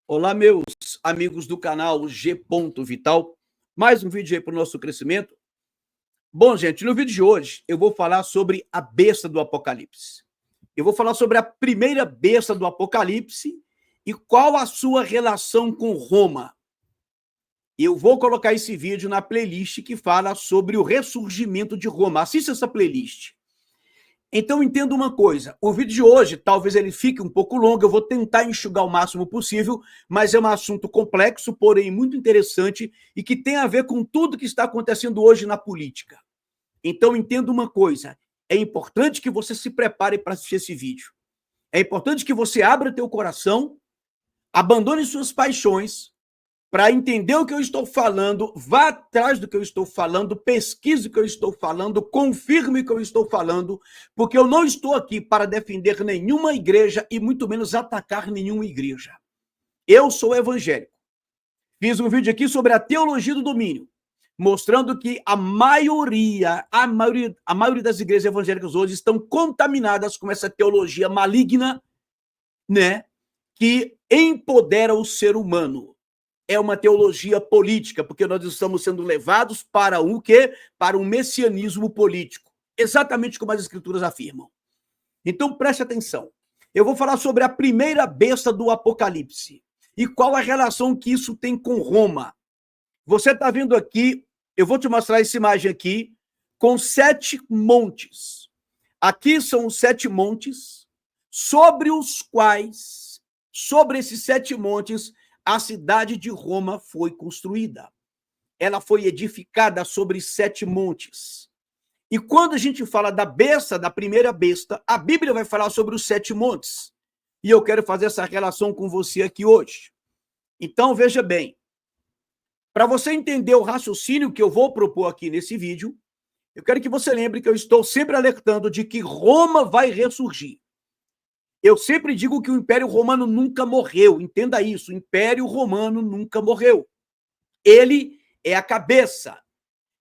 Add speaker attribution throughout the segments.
Speaker 1: Olá, meus amigos do canal G. Vital. Mais um vídeo aí para o nosso crescimento. Bom, gente, no vídeo de hoje eu vou falar sobre a besta do Apocalipse. Eu vou falar sobre a primeira besta do Apocalipse e qual a sua relação com Roma. Eu vou colocar esse vídeo na playlist que fala sobre o ressurgimento de Roma. Assista essa playlist. Então entenda uma coisa, o vídeo de hoje talvez ele fique um pouco longo, eu vou tentar enxugar o máximo possível, mas é um assunto complexo, porém muito interessante e que tem a ver com tudo que está acontecendo hoje na política. Então entenda uma coisa, é importante que você se prepare para assistir esse vídeo. É importante que você abra teu coração, abandone suas paixões, para entender o que eu estou falando, vá atrás do que eu estou falando, pesquise o que eu estou falando, confirme o que eu estou falando, porque eu não estou aqui para defender nenhuma igreja e muito menos atacar nenhuma igreja. Eu sou evangélico. Fiz um vídeo aqui sobre a teologia do domínio, mostrando que a maioria das igrejas evangélicas hoje estão contaminadas com essa teologia maligna, né, que empodera o ser humano. É uma teologia política, porque nós estamos sendo levados para o quê? Para um messianismo político, exatamente como as escrituras afirmam. Então preste atenção. Eu vou falar sobre a primeira besta do Apocalipse e qual a relação que isso tem com Roma. Você está vendo aqui, eu vou te mostrar essa imagem aqui, com 7 montes. Aqui são os 7 montes, sobre esses 7 montes, a cidade de Roma foi construída. Ela foi edificada sobre 7 montes. E quando a gente fala da besta, da primeira besta, a Bíblia vai falar sobre os 7 montes. E eu quero fazer essa relação com você aqui hoje. Então, veja bem. Para você entender o raciocínio que eu vou propor aqui nesse vídeo, eu quero que você lembre que eu estou sempre alertando de que Roma vai ressurgir. Eu sempre digo que o Império Romano nunca morreu. Entenda isso, o Império Romano nunca morreu. Ele é a cabeça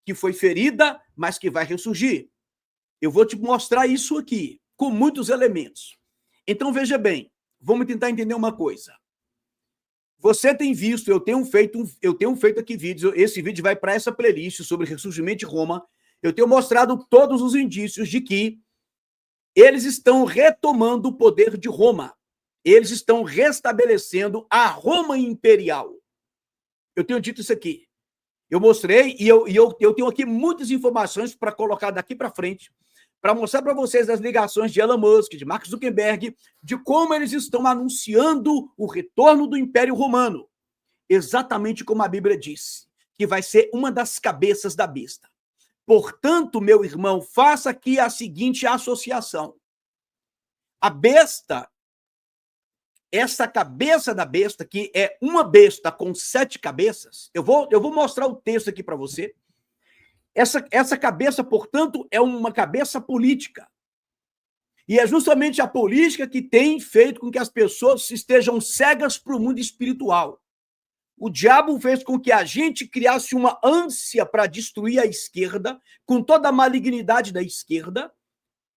Speaker 1: que foi ferida, mas que vai ressurgir. Eu vou te mostrar isso aqui, com muitos elementos. Então, veja bem, vamos tentar entender uma coisa. Você tem visto, eu tenho feito aqui vídeos, esse vídeo vai para essa playlist sobre ressurgimento de Roma. Eu tenho mostrado todos os indícios de que eles estão retomando o poder de Roma. Eles estão restabelecendo a Roma imperial. Eu tenho dito isso aqui. Eu mostrei e eu tenho aqui muitas informações para colocar daqui para frente, para mostrar para vocês as ligações de Elon Musk, de Mark Zuckerberg, de como eles estão anunciando o retorno do Império Romano. Exatamente como a Bíblia diz, que vai ser uma das cabeças da besta. Portanto, meu irmão, faça aqui a seguinte associação. A besta, essa cabeça da besta, que é uma besta com 7 cabeças, eu vou mostrar o texto aqui para você. Essa cabeça, portanto, é uma cabeça política. E é justamente a política que tem feito com que as pessoas estejam cegas para o mundo espiritual. O diabo fez com que a gente criasse uma ânsia para destruir a esquerda, com toda a malignidade da esquerda,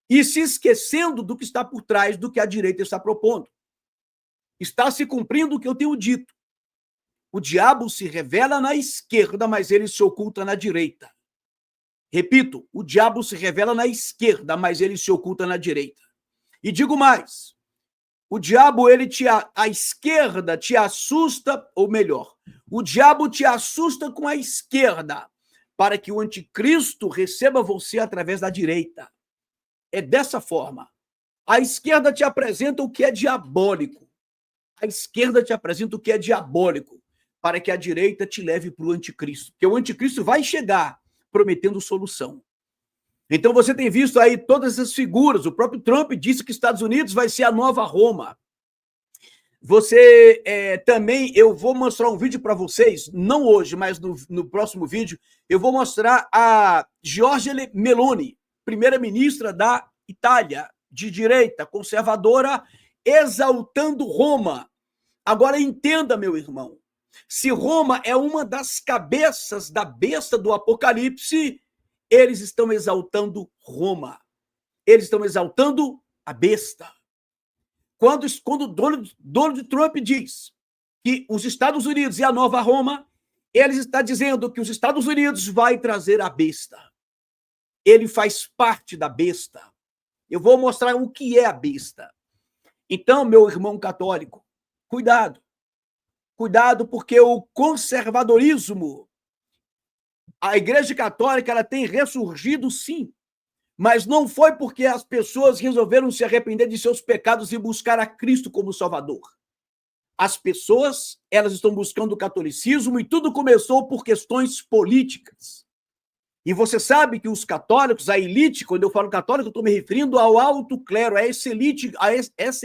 Speaker 1: e se esquecendo do que está por trás do que a direita está propondo. Está se cumprindo o que eu tenho dito. O diabo se revela na esquerda, mas ele se oculta na direita. Repito, o diabo se revela na esquerda, mas ele se oculta na direita. E digo mais, o diabo, a esquerda te assusta, ou melhor, o diabo te assusta com a esquerda, para que o anticristo receba você através da direita. É dessa forma. A esquerda te apresenta o que é diabólico. A esquerda te apresenta o que é diabólico, para que a direita te leve para o anticristo. Porque o anticristo vai chegar prometendo solução. Então você tem visto aí todas essas figuras. O próprio Trump disse que Estados Unidos vai ser a nova Roma. Você também, eu vou mostrar um vídeo para vocês, não hoje, mas no próximo vídeo, eu vou mostrar a Giorgia Meloni, primeira-ministra da Itália, de direita, conservadora, exaltando Roma. Agora entenda, meu irmão, se Roma é uma das cabeças da besta do Apocalipse, eles estão exaltando Roma. Eles estão exaltando a besta. Quando Donald Trump diz que os Estados Unidos e a Nova Roma, eles estão dizendo que os Estados Unidos vai trazer a besta. Ele faz parte da besta. Eu vou mostrar o que é a besta. Então, meu irmão católico, cuidado. Cuidado, porque o conservadorismo, a Igreja Católica, ela tem ressurgido, sim, mas não foi porque as pessoas resolveram se arrepender de seus pecados e buscar a Cristo como Salvador. As pessoas, elas estão buscando o catolicismo e tudo começou por questões políticas. E você sabe que os católicos, a elite, quando eu falo católico, eu estou me referindo ao alto clero, a essa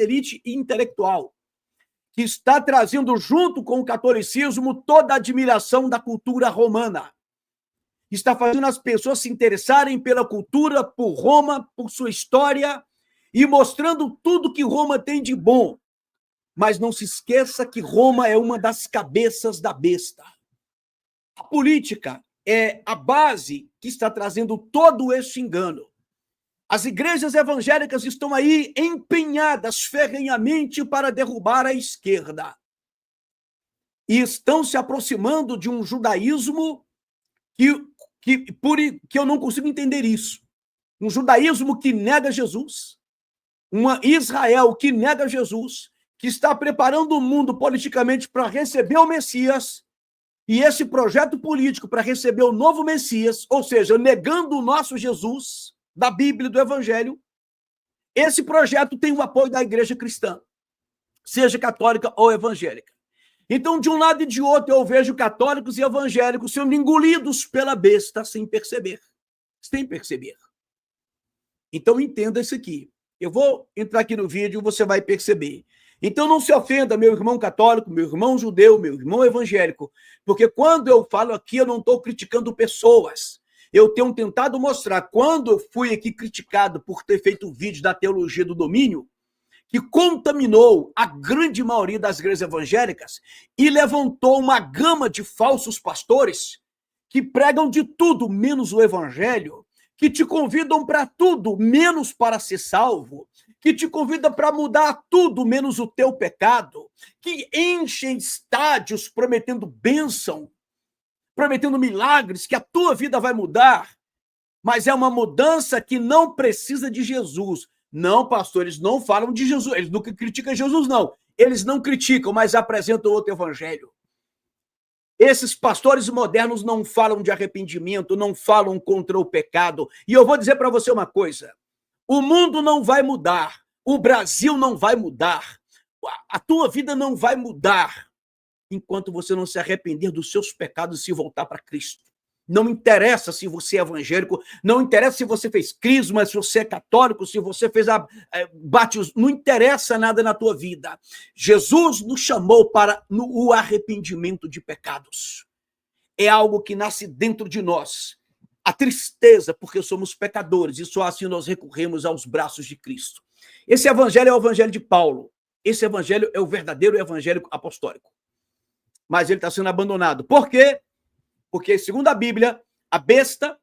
Speaker 1: elite intelectual, que está trazendo junto com o catolicismo toda a admiração da cultura romana. Está fazendo as pessoas se interessarem pela cultura, por Roma, por sua história, e mostrando tudo que Roma tem de bom. Mas não se esqueça que Roma é uma das cabeças da besta. A política é a base que está trazendo todo esse engano. As igrejas evangélicas estão aí empenhadas ferrenhamente para derrubar a esquerda. E estão se aproximando de um judaísmo que eu não consigo entender isso. Um judaísmo que nega Jesus, uma Israel que nega Jesus, que está preparando o mundo politicamente para receber o Messias, e esse projeto político para receber o novo Messias, ou seja, negando o nosso Jesus, da Bíblia e do Evangelho, esse projeto tem o apoio da igreja cristã, seja católica ou evangélica. Então, de um lado e de outro, eu vejo católicos e evangélicos sendo engolidos pela besta sem perceber. Sem perceber. Então, entenda isso aqui. Eu vou entrar aqui no vídeo e você vai perceber. Então, não se ofenda, meu irmão católico, meu irmão judeu, meu irmão evangélico, porque quando eu falo aqui, eu não estou criticando pessoas. Eu tenho tentado mostrar, quando eu fui aqui criticado por ter feito o vídeo da teologia do domínio, que contaminou a grande maioria das igrejas evangélicas e levantou uma gama de falsos pastores que pregam de tudo menos o evangelho, que te convidam para tudo menos para ser salvo, que te convida para mudar tudo menos o teu pecado, que enchem estádios prometendo bênção, prometendo milagres, que a tua vida vai mudar, mas é uma mudança que não precisa de Jesus. Não, pastor, eles não falam de Jesus, eles não criticam Jesus, não. Eles não criticam, mas apresentam outro evangelho. Esses pastores modernos não falam de arrependimento, não falam contra o pecado. E eu vou dizer para você uma coisa, o mundo não vai mudar, o Brasil não vai mudar, a tua vida não vai mudar enquanto você não se arrepender dos seus pecados e se voltar para Cristo. Não interessa se você é evangélico, não interessa se você fez crisma, se você é católico, se você fez batismo, não interessa nada na tua vida. Jesus nos chamou para o arrependimento de pecados. É algo que nasce dentro de nós. A tristeza, porque somos pecadores, e só assim nós recorremos aos braços de Cristo. Esse evangelho é o evangelho de Paulo. Esse evangelho é o verdadeiro evangelho apostólico. Mas ele está sendo abandonado. Por quê? Porque, segundo a Bíblia, a besta,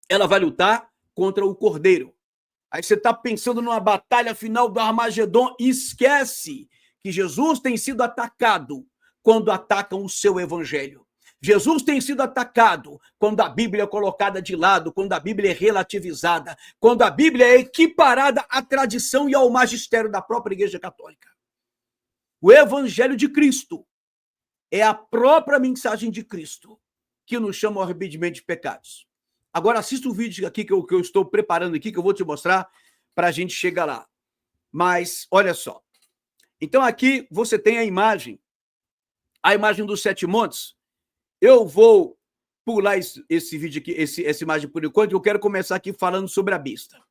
Speaker 1: ela vai lutar contra o cordeiro. Aí você está pensando numa batalha final do Armagedon e esquece que Jesus tem sido atacado quando atacam o seu evangelho. Jesus tem sido atacado quando a Bíblia é colocada de lado, quando a Bíblia é relativizada, quando a Bíblia é equiparada à tradição e ao magistério da própria Igreja Católica. O evangelho de Cristo é a própria mensagem de Cristo que nos chama ao arrependimento de pecados. Agora assista o vídeo aqui que eu estou preparando aqui, que eu vou te mostrar para a gente chegar lá. Mas, olha só. Então aqui você tem a imagem dos 7 montes. Eu vou pular esse vídeo aqui, essa imagem por enquanto, eu quero começar aqui falando sobre a besta.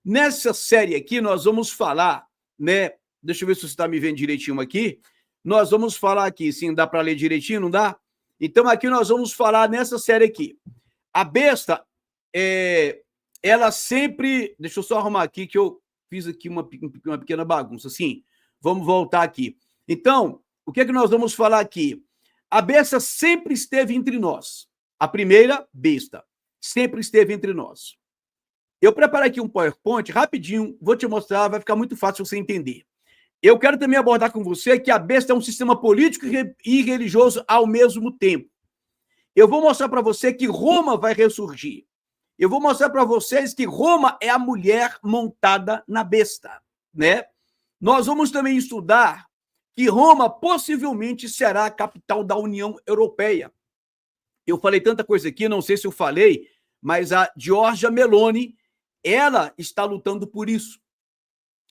Speaker 1: Nessa série aqui, nós vamos falar, né? Deixa eu ver se você está me vendo direitinho aqui. Nós vamos falar aqui, sim, dá para ler direitinho, não dá? Então, aqui nós vamos falar nessa série aqui. A besta, ela sempre... Deixa eu só arrumar aqui, que eu fiz aqui uma pequena bagunça. Assim, vamos voltar aqui. Então, o que é que nós vamos falar aqui? A besta sempre esteve entre nós. A primeira besta sempre esteve entre nós. Eu preparei aqui um PowerPoint, rapidinho, vou te mostrar, vai ficar muito fácil você entender. Eu quero também abordar com você que a besta é um sistema político e religioso ao mesmo tempo. Eu vou mostrar para você que Roma vai ressurgir. Eu vou mostrar para vocês que Roma é a mulher montada na besta, né? Nós vamos também estudar que Roma possivelmente será a capital da União Europeia. Eu falei tanta coisa aqui, não sei se eu falei, mas a Giorgia Meloni, ela está lutando por isso.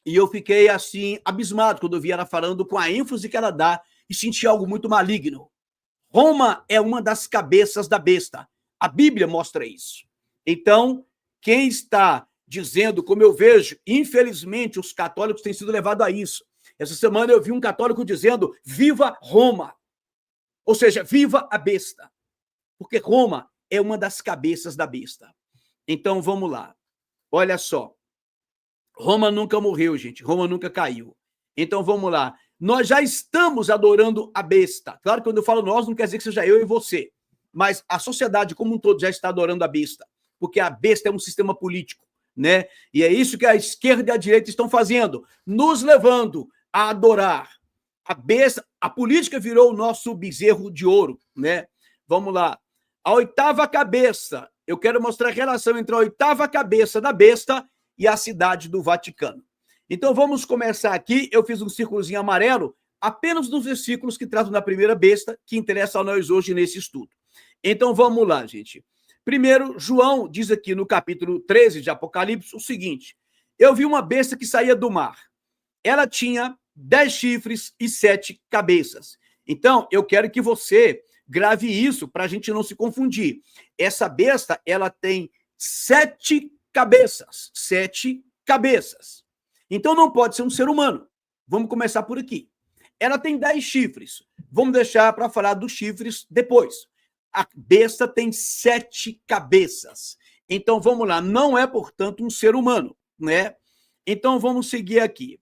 Speaker 1: E eu fiquei assim, abismado quando eu vi ela falando com a ênfase que ela dá e senti algo muito maligno. Roma é uma das cabeças da besta. A Bíblia mostra isso. Então, quem está dizendo, como eu vejo, infelizmente os católicos têm sido levados a isso. Essa semana eu vi um católico dizendo, viva Roma. Ou seja, viva a besta. Porque Roma é uma das cabeças da besta. Então, vamos lá. Olha só. Roma nunca morreu, gente. Roma nunca caiu. Então, vamos lá. Nós já estamos adorando a besta. Claro que quando eu falo nós, não quer dizer que seja eu e você. Mas a sociedade como um todo já está adorando a besta. Porque a besta é um sistema político, né? E é isso que a esquerda e a direita estão fazendo. Nos levando a adorar a besta. A política virou o nosso bezerro de ouro, né? Vamos lá. A oitava cabeça. Eu quero mostrar a relação entre a oitava cabeça da besta e a cidade do Vaticano. Então, vamos começar aqui. Eu fiz um círculozinho amarelo, apenas nos versículos que tratam da primeira besta, que interessa a nós hoje nesse estudo. Então, vamos lá, gente. Primeiro, João diz aqui no capítulo 13 de Apocalipse o seguinte: eu vi uma besta que saía do mar. Ela tinha 10 chifres e 7 cabeças. Então, eu quero que você grave isso para a gente não se confundir. Essa besta, ela tem 7 cabeças. 7 cabeças. Então, não pode ser um ser humano. Vamos começar por aqui. Ela tem 10 chifres. Vamos deixar para falar dos chifres depois. A besta tem 7 cabeças. Então, vamos lá. Não é, portanto, um ser humano, né? Então, vamos seguir aqui.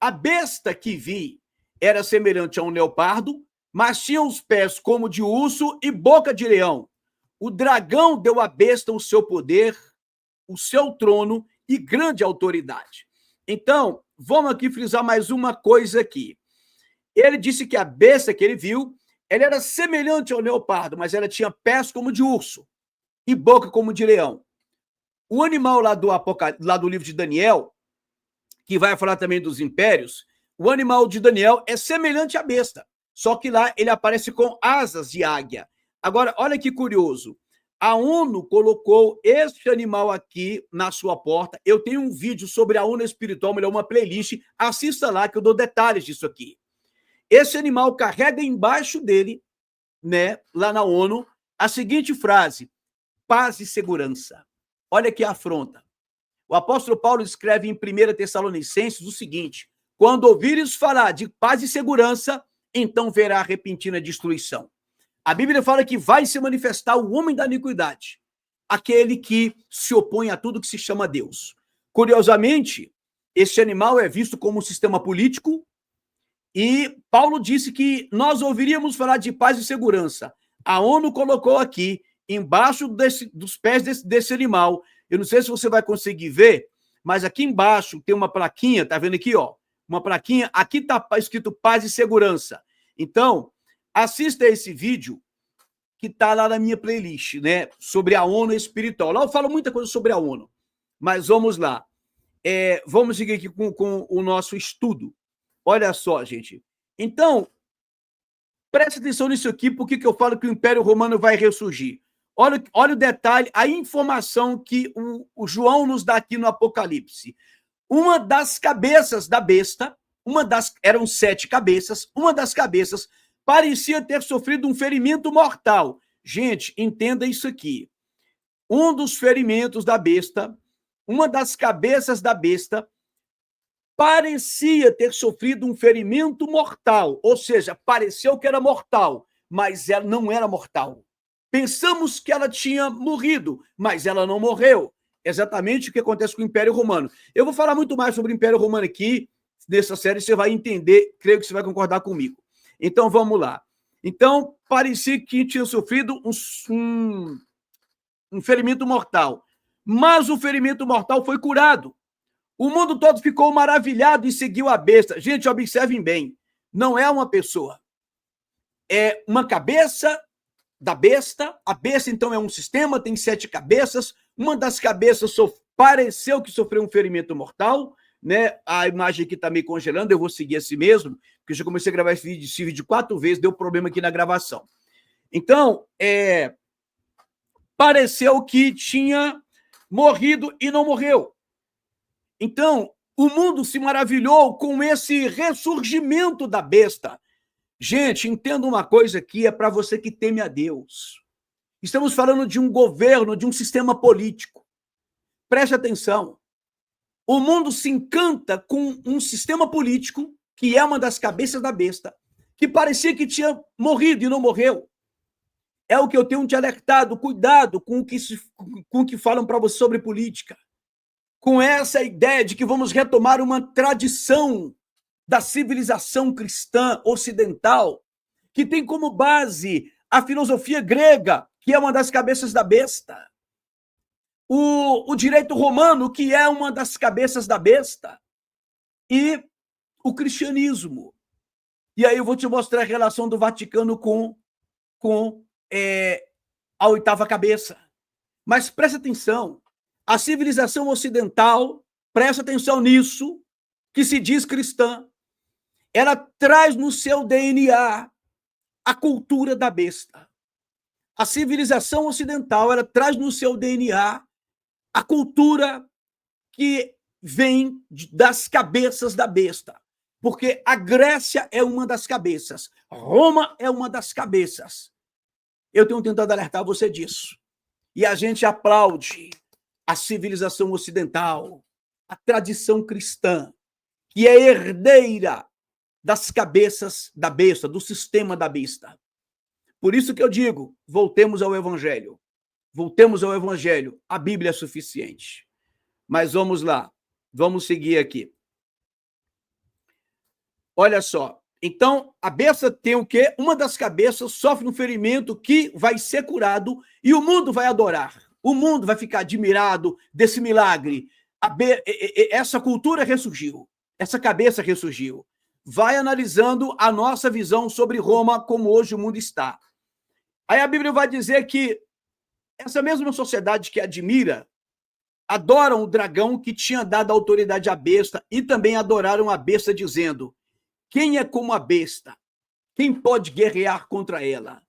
Speaker 1: A besta que vi era semelhante a um leopardo, mas tinha os pés como de urso e boca de leão. O dragão deu à besta o seu poder, o seu trono e grande autoridade. Então, vamos aqui frisar mais uma coisa aqui. Ele disse que a besta que ele viu, ela era semelhante ao leopardo, mas ela tinha pés como de urso e boca como de leão. O animal lá do livro de Daniel, que vai falar também dos impérios, o animal de Daniel é semelhante à besta, só que lá ele aparece com asas de águia. Agora, olha que curioso. A ONU colocou este animal aqui na sua porta. Eu tenho um vídeo sobre a ONU espiritual, melhor, uma playlist. Assista lá que eu dou detalhes disso aqui. Esse animal carrega embaixo dele, né, lá na ONU, a seguinte frase: paz e segurança. Olha que afronta. O apóstolo Paulo escreve em 1 Tessalonicenses o seguinte: quando ouvires falar de paz e segurança, então verá repentina destruição. A Bíblia fala que vai se manifestar o homem da iniquidade, aquele que se opõe a tudo que se chama Deus. Curiosamente, este animal é visto como um sistema político e Paulo disse que nós ouviríamos falar de paz e segurança. A ONU colocou aqui, embaixo dos pés desse animal, eu não sei se você vai conseguir ver, mas aqui embaixo tem uma plaquinha, tá vendo aqui, ó? Uma plaquinha, aqui está escrito paz e segurança. Então, assista esse vídeo que está lá na minha playlist, né? Sobre a ONU espiritual. Lá eu falo muita coisa sobre a ONU, mas vamos lá. Vamos seguir aqui com o nosso estudo. Olha só, gente. Então, preste atenção nisso aqui, porque que eu falo que o Império Romano vai ressurgir. Olha o detalhe, a informação que o João nos dá aqui no Apocalipse. Uma das cabeças da besta, eram 7 cabeças, uma das cabeças parecia ter sofrido um ferimento mortal. Gente, entenda isso aqui. Um dos ferimentos da besta, uma das cabeças da besta, parecia ter sofrido um ferimento mortal, ou seja, pareceu que era mortal, mas ela não era mortal. Pensamos que ela tinha morrido, mas ela não morreu. Exatamente o que acontece com o Império Romano. Eu vou falar muito mais sobre o Império Romano aqui, nessa série, você vai entender, creio que você vai concordar comigo. Então, vamos lá. Então, parecia que tinha sofrido um ferimento mortal, mas o ferimento mortal foi curado. O mundo todo ficou maravilhado e seguiu a besta. Gente, observem bem. Não é uma pessoa. É uma cabeça da besta. A besta, então, é um sistema, tem 7 cabeças. Uma das cabeças pareceu que sofreu um ferimento mortal, né? A imagem aqui está meio congelando, eu vou seguir assim mesmo, porque eu já comecei a gravar esse vídeo 4 vezes, deu problema aqui na gravação. Então, pareceu que tinha morrido e não morreu. Então, o mundo se maravilhou com esse ressurgimento da besta. Gente, entenda uma coisa aqui, é para você que teme a Deus. Estamos falando de um governo, de um sistema político. Preste atenção. O mundo se encanta com um sistema político, que é uma das cabeças da besta, que parecia que tinha morrido e não morreu. É o que eu tenho te alertado. Cuidado com o que falam para você sobre política. Com essa ideia de que vamos retomar uma tradição da civilização cristã ocidental, que tem como base a filosofia grega, que é uma das cabeças da besta, o direito romano, que é uma das cabeças da besta, e o cristianismo. E aí eu vou te mostrar a relação do Vaticano com a 8ª cabeça. Mas presta atenção, a civilização ocidental, presta atenção nisso, que se diz cristã, ela traz no seu DNA a cultura da besta. A civilização ocidental, ela traz no seu DNA a cultura que vem das cabeças da besta. Porque a Grécia é uma das cabeças, Roma é uma das cabeças. Eu tenho tentado alertar você disso. E a gente aplaude a civilização ocidental, a tradição cristã, que é herdeira das cabeças da besta, do sistema da besta. Por isso que eu digo, voltemos ao Evangelho. Voltemos ao Evangelho. A Bíblia é suficiente. Mas vamos lá. Vamos seguir aqui. Olha só. Então, a besta tem o quê? Uma das cabeças sofre um ferimento que vai ser curado e o mundo vai adorar. O mundo vai ficar admirado desse milagre. Essa cultura ressurgiu. Essa cabeça ressurgiu. Vai analisando a nossa visão sobre Roma, como hoje o mundo está. Aí a Bíblia vai dizer que essa mesma sociedade que admira, adoram o dragão que tinha dado autoridade à besta e também adoraram a besta dizendo: quem é como a besta? Quem pode guerrear contra ela?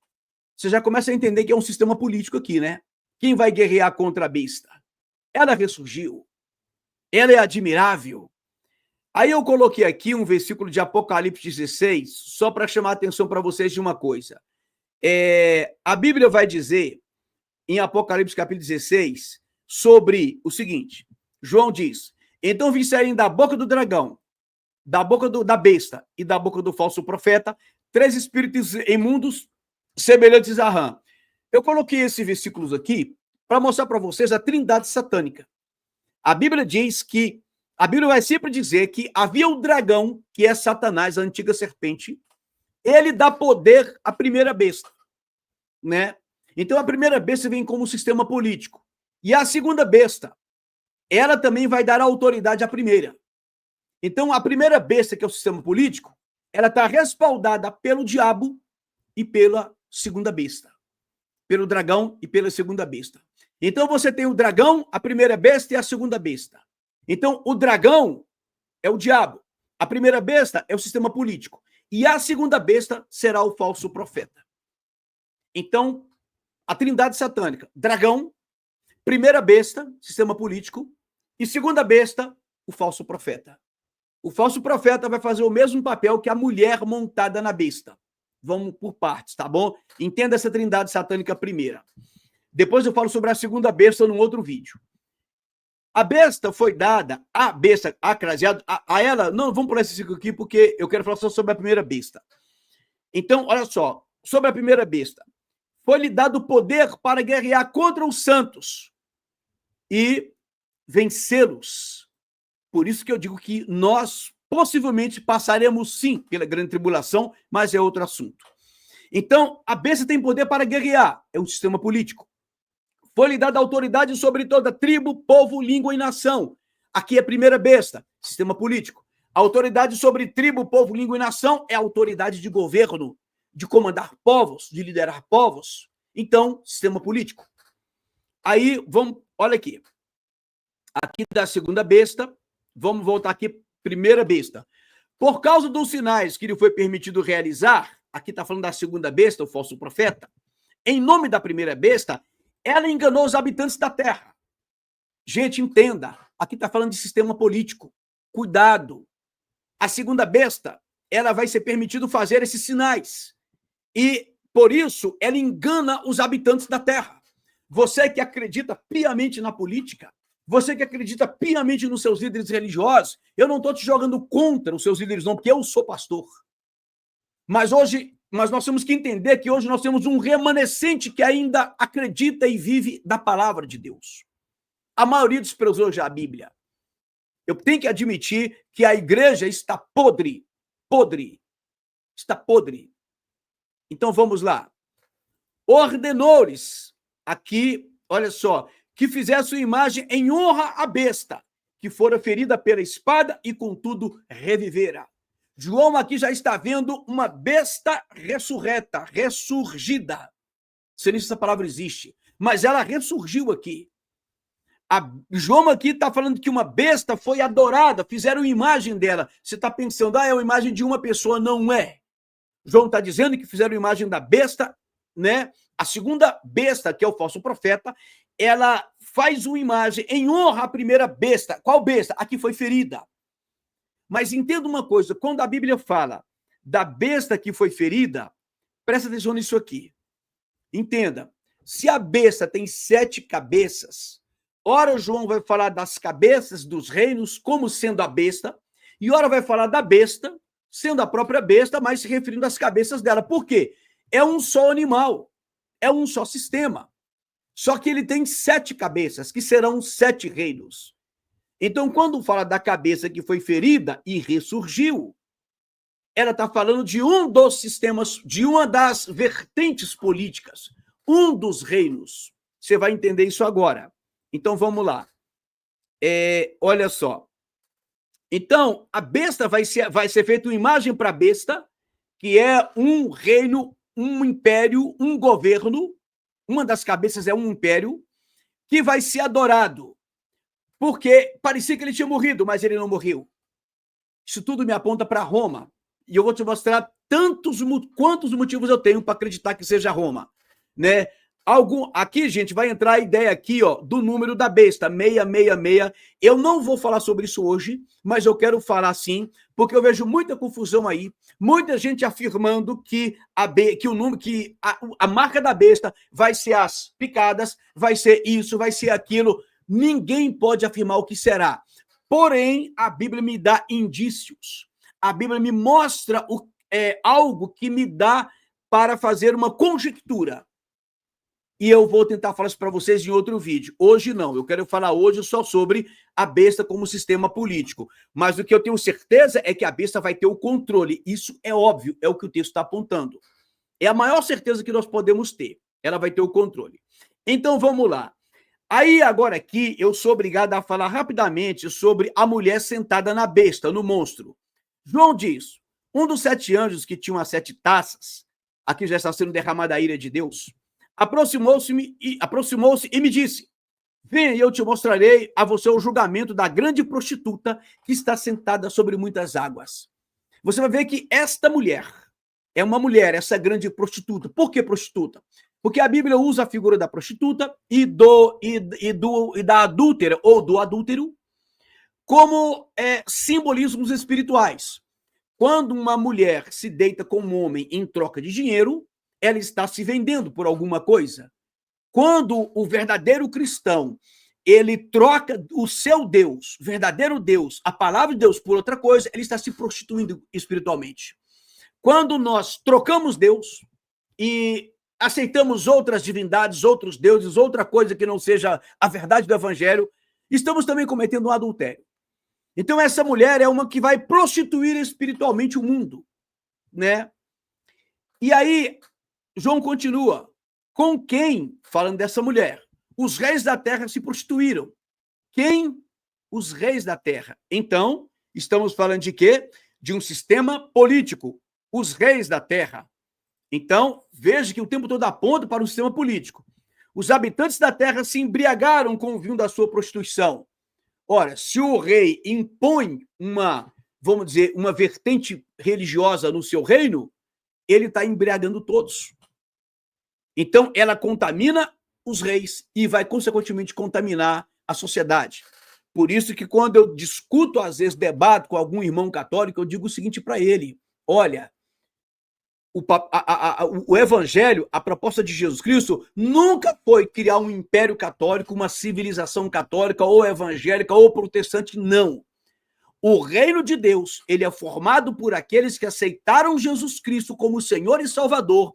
Speaker 1: Você já começa a entender que é um sistema político aqui, né? Quem vai guerrear contra a besta? Ela ressurgiu. Ela é admirável. Aí eu coloquei aqui um versículo de Apocalipse 16, só para chamar a atenção para vocês de uma coisa. A Bíblia vai dizer, em Apocalipse capítulo 16, sobre o seguinte. João diz: então vi saírem da boca do dragão, da boca da besta e da boca do falso profeta 3 espíritos imundos semelhantes a rã. Eu coloquei esses versículos aqui para mostrar para vocês a trindade satânica. A Bíblia diz que, a Bíblia vai sempre dizer que havia o dragão, que é Satanás, a antiga serpente, ele dá poder à primeira besta, né? Então a primeira besta vem como sistema político. E a segunda besta, ela também vai dar autoridade à primeira. Então a primeira besta, que é o sistema político, ela está respaldada pelo diabo e pela segunda besta. Pelo dragão e pela segunda besta. Então você tem o dragão, a primeira besta e a segunda besta. Então o dragão é o diabo. A primeira besta é o sistema político. E a segunda besta será o falso profeta. Então, a trindade satânica, dragão, primeira besta, sistema político, e segunda besta, o falso profeta. O falso profeta vai fazer o mesmo papel que a mulher montada na besta. Vamos por partes, tá bom? Entenda essa trindade satânica primeira. Depois eu falo sobre a segunda besta num outro vídeo. A besta foi dada, a besta, a ela, não, vamos pular esse ciclo aqui, porque eu quero falar só sobre a primeira besta. Então, olha só, sobre a primeira besta. Foi-lhe dado poder para guerrear contra os santos e vencê-los. Por isso que eu digo que nós possivelmente passaremos sim pela grande tribulação, mas é outro assunto. Então, a besta tem poder para guerrear, é um sistema político. Foi-lhe dada autoridade sobre toda tribo, povo, língua e nação. Aqui é a primeira besta, sistema político. A autoridade sobre tribo, povo, língua e nação é a autoridade de governo, de comandar povos, de liderar povos. Então, sistema político. Aí, olha aqui. Aqui da segunda besta, vamos voltar aqui, primeira besta. Por causa dos sinais que lhe foi permitido realizar, aqui está falando da segunda besta, o falso profeta, em nome da primeira besta, ela enganou os habitantes da terra. Gente, entenda, aqui está falando de sistema político. Cuidado. A segunda besta, ela vai ser permitido fazer esses sinais. E, por isso, ela engana os habitantes da terra. Você que acredita piamente na política, você que acredita piamente nos seus líderes religiosos, eu não estou te jogando contra os seus líderes, não, porque eu sou pastor. Mas nós temos que entender que hoje nós temos um remanescente que ainda acredita e vive da palavra de Deus. A maioria desprezou já a Bíblia. Eu tenho que admitir que a igreja está podre. Está podre. Então vamos lá. Ordenou-lhes, aqui, olha só, que fizesse uma imagem em honra à besta, que fora ferida pela espada e, contudo, revivera. João aqui já está vendo uma besta ressurreta, ressurgida. Não sei se essa palavra existe, mas ela ressurgiu aqui. João aqui está falando que uma besta foi adorada, fizeram imagem dela. Você está pensando, é uma imagem de uma pessoa, não é. João está dizendo que fizeram imagem da besta, né? A segunda besta, que é o falso profeta, ela faz uma imagem em honra à primeira besta. Qual besta? A que foi ferida. Mas entenda uma coisa, quando a Bíblia fala da besta que foi ferida, presta atenção nisso aqui. Entenda, se a besta tem 7 cabeças, ora João vai falar das cabeças dos reinos como sendo a besta, e ora vai falar da besta, sendo a própria besta, mas se referindo às cabeças dela. Por quê? É um só animal, é um só sistema. Só que ele tem 7 cabeças, que serão 7 reinos. Então, quando fala da cabeça que foi ferida e ressurgiu, ela está falando de um dos sistemas, de uma das vertentes políticas, um dos reinos. Você vai entender isso agora. Então, vamos lá. Olha só. Então, a besta vai ser feita uma imagem para a besta, que é um reino, um império, um governo. Uma das cabeças é um império que vai ser adorado. Porque parecia que ele tinha morrido, mas ele não morreu. Isso tudo me aponta para Roma. E eu vou te mostrar quantos motivos eu tenho para acreditar que seja Roma. Né? Aqui, gente, vai entrar a ideia aqui, ó, do número da besta, 666. Eu não vou falar sobre isso hoje, mas eu quero falar sim, porque eu vejo muita confusão aí, muita gente afirmando que a marca da besta vai ser as picadas, vai ser isso, vai ser aquilo. Ninguém pode afirmar o que será. Porém, a Bíblia me dá indícios. A Bíblia me mostra algo que me dá para fazer uma conjectura. E eu vou tentar falar isso para vocês em outro vídeo. Hoje não, eu quero falar hoje só sobre a besta como sistema político. Mas o que eu tenho certeza é que a besta vai ter o controle. Isso é óbvio, é o que o texto está apontando. É a maior certeza que nós podemos ter. Ela vai ter o controle. Então, vamos lá. Aí, agora aqui, eu sou obrigado a falar rapidamente sobre a mulher sentada na besta, no monstro. João diz, um dos 7 anjos que tinham as 7 taças, aqui já está sendo derramada a ira de Deus, aproximou-se e me disse, venha e eu te mostrarei a você o julgamento da grande prostituta que está sentada sobre muitas águas. Você vai ver que esta mulher é uma mulher, essa grande prostituta. Por que prostituta? Porque a Bíblia usa a figura da prostituta e da adúltera ou do adúltero como simbolismos espirituais. Quando uma mulher se deita com um homem em troca de dinheiro, ela está se vendendo por alguma coisa. Quando o verdadeiro cristão, ele troca o seu Deus, verdadeiro Deus, a palavra de Deus por outra coisa, ele está se prostituindo espiritualmente. Quando nós trocamos Deus e aceitamos outras divindades, outros deuses, outra coisa que não seja a verdade do evangelho, estamos também cometendo um adultério. Então, essa mulher é uma que vai prostituir espiritualmente o mundo, né? E aí, João continua. Com quem, falando dessa mulher, os reis da terra se prostituíram. Quem? os reis da terra. Então, estamos falando de quê? De um sistema político, os reis da terra. Então, veja que o tempo todo aponta para o sistema político. Os habitantes da terra se embriagaram com o vinho da sua prostituição. Ora, se o rei impõe vamos dizer, uma vertente religiosa no seu reino, ele está embriagando todos. Então, ela contamina os reis e vai, consequentemente, contaminar a sociedade. Por isso que quando eu discuto, às vezes, debato com algum irmão católico, eu digo o seguinte para ele: olha, o evangelho, a proposta de Jesus Cristo, nunca foi criar um império católico, uma civilização católica, ou evangélica, ou protestante, não. O reino de Deus, ele é formado por aqueles que aceitaram Jesus Cristo como Senhor e Salvador,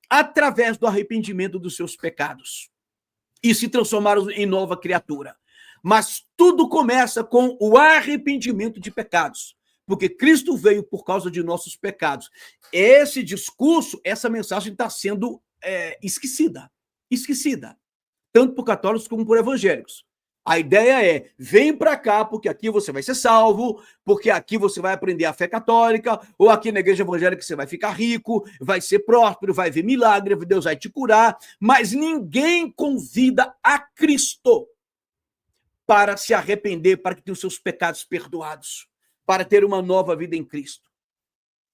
Speaker 1: através do arrependimento dos seus pecados, e se transformaram em nova criatura. Mas tudo começa com o arrependimento de pecados, porque Cristo veio por causa de nossos pecados. Esse discurso, essa mensagem está sendo esquecida, tanto por católicos como por evangélicos. A ideia é, vem para cá, porque aqui você vai ser salvo, porque aqui você vai aprender a fé católica, ou aqui na igreja evangélica você vai ficar rico, vai ser próspero, vai ver milagre, Deus vai te curar, mas ninguém convida a Cristo para se arrepender, para que tenha os seus pecados perdoados, para ter uma nova vida em Cristo.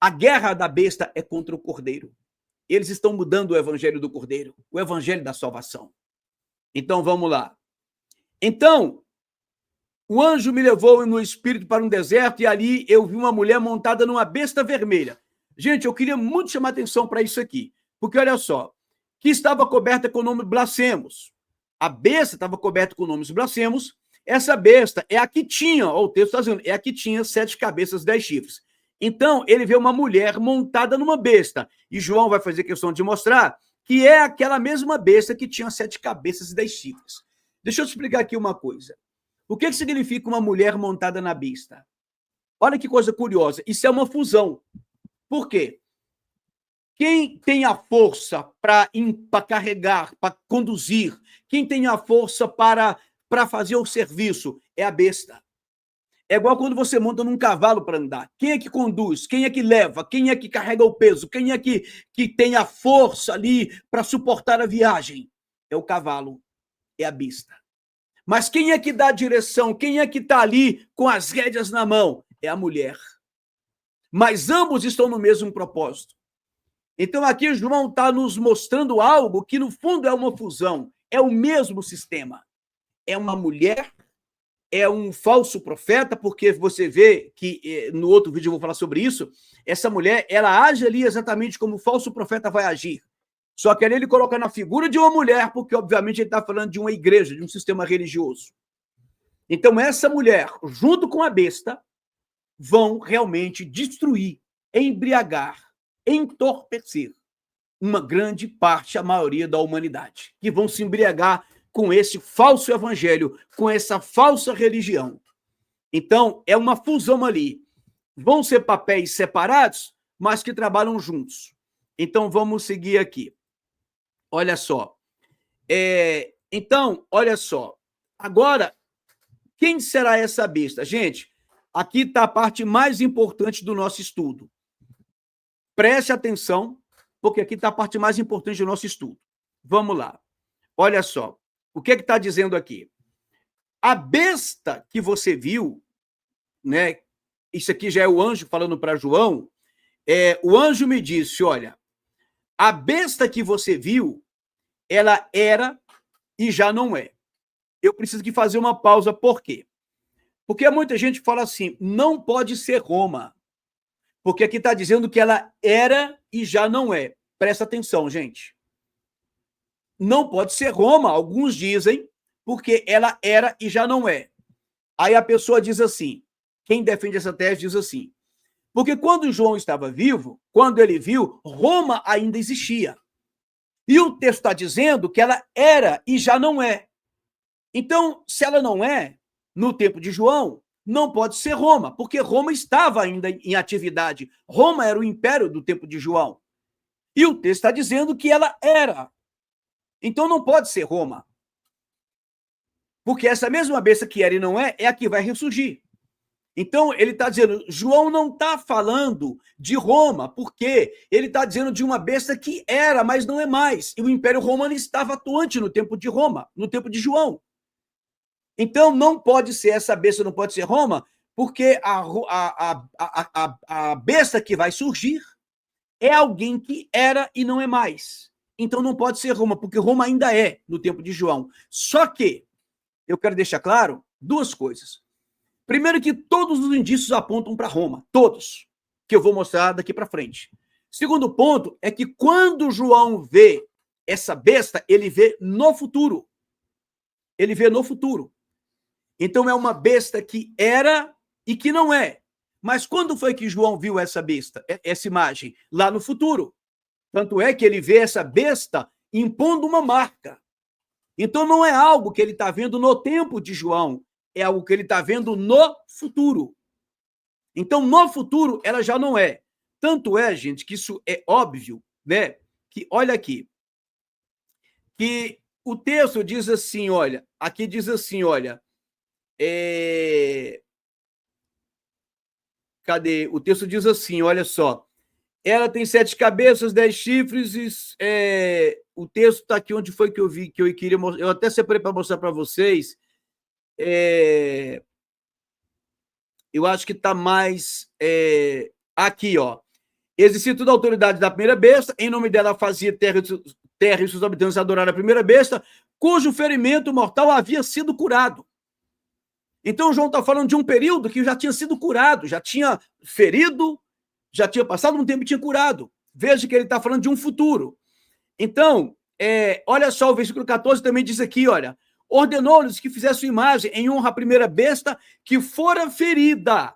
Speaker 1: A guerra da besta é contra o Cordeiro. Eles estão mudando o evangelho do Cordeiro, o evangelho da salvação. Então, vamos lá. Então, o anjo me levou no espírito para um deserto e ali eu vi uma mulher montada numa besta vermelha. Gente, eu queria muito chamar atenção para isso aqui, porque olha só, que estava coberta com nomes blasfemos. A besta estava coberta com nomes blasfemos. Essa besta é a que tinha, ó, o texto está dizendo, é a que tinha 7 cabeças e 10 chifres. Então, ele vê uma mulher montada numa besta. E João vai fazer questão de mostrar que é aquela mesma besta que tinha 7 cabeças e 10 chifres. Deixa eu te explicar aqui uma coisa. O que significa uma mulher montada na besta? Olha que coisa curiosa. Isso é uma fusão. Por quê? Quem tem a força para carregar, para conduzir, quem tem a força para fazer o serviço é a besta. É igual quando você monta num cavalo para andar. Quem é que conduz? Quem é que leva? Quem é que carrega o peso? Quem é que tem a força ali para suportar a viagem? É o cavalo. É a besta. Mas quem é que dá a direção? Quem é que está ali com as rédeas na mão? É a mulher. Mas ambos estão no mesmo propósito. Então aqui João está nos mostrando algo que no fundo é uma fusão. É o mesmo sistema. É uma mulher, é um falso profeta, porque você vê que no outro vídeo eu vou falar sobre isso, essa mulher, ela age ali exatamente como o falso profeta vai agir. Só que ali ele coloca na figura de uma mulher, porque obviamente ele está falando de uma igreja, de um sistema religioso. Então essa mulher, junto com a besta, vão realmente destruir, embriagar, entorpecer uma grande parte, a maioria da humanidade, que vão se embriagar com esse falso evangelho, com essa falsa religião. Então, é uma fusão ali. Vão ser papéis separados, mas que trabalham juntos. Então, vamos seguir aqui. Olha só. Então, olha só. Agora, quem será essa besta? Gente, aqui está a parte mais importante do nosso estudo. Preste atenção, porque aqui está a parte mais importante do nosso estudo. Vamos lá. Olha só. O que está dizendo aqui? A besta que você viu, né? Isso aqui já é o anjo falando para João. O anjo me disse, olha, a besta que você viu, ela era e já não é. Eu preciso que fazer uma pausa, por quê? Porque muita gente fala assim, não pode ser Roma, porque aqui está dizendo que ela era e já não é. Presta atenção, gente. Não pode ser Roma, alguns dizem, porque ela era e já não é. Aí a pessoa diz assim, quem defende essa tese diz assim, porque quando João estava vivo, quando ele viu, Roma ainda existia. E o texto está dizendo que ela era e já não é. Então, se ela não é, no tempo de João, não pode ser Roma, porque Roma estava ainda em atividade. Roma era o império do tempo de João. E o texto está dizendo que ela era. Então não pode ser Roma. Porque essa mesma besta que era e não é a que vai ressurgir. Então, ele está dizendo, João não está falando de Roma, porque ele está dizendo de uma besta que era, mas não é mais. E o Império Romano estava atuante no tempo de Roma, no tempo de João. Então, não pode ser essa besta, não pode ser Roma, porque a besta que vai surgir é alguém que era e não é mais. Então, não pode ser Roma, porque Roma ainda é no tempo de João. Só que, eu quero deixar claro duas coisas. Primeiro que todos os indícios apontam para Roma, todos, que eu vou mostrar daqui para frente. Segundo ponto é que quando João vê essa besta, ele vê no futuro. Ele vê no futuro. Então é uma besta que era e que não é. Mas quando foi que João viu essa besta, essa imagem? Lá no futuro. Tanto é que ele vê essa besta impondo uma marca. Então não é algo que ele está vendo no tempo de João, é algo que ele está vendo no futuro. Então, no futuro, ela já não é. Tanto é, gente, que isso é óbvio, né? Que, olha aqui, que o texto diz assim, olha, aqui diz assim, olha, cadê? O texto diz assim, olha só, ela tem 7 cabeças, 10 chifres, o texto está aqui onde foi que eu vi, que eu queria mostrar, eu até separei para mostrar para vocês, eu acho que está mais aqui, ó. Exercia toda a autoridade da primeira besta, em nome dela fazia terra e seus habitantes adorar a primeira besta, cujo ferimento mortal havia sido curado. Então, João está falando de um período que já tinha sido curado, já tinha ferido, já tinha passado um tempo e tinha curado. Veja que ele está falando de um futuro. Então, olha só, o versículo 14 também diz aqui, olha, ordenou-lhes que fizessem imagem em honra à primeira besta que fora ferida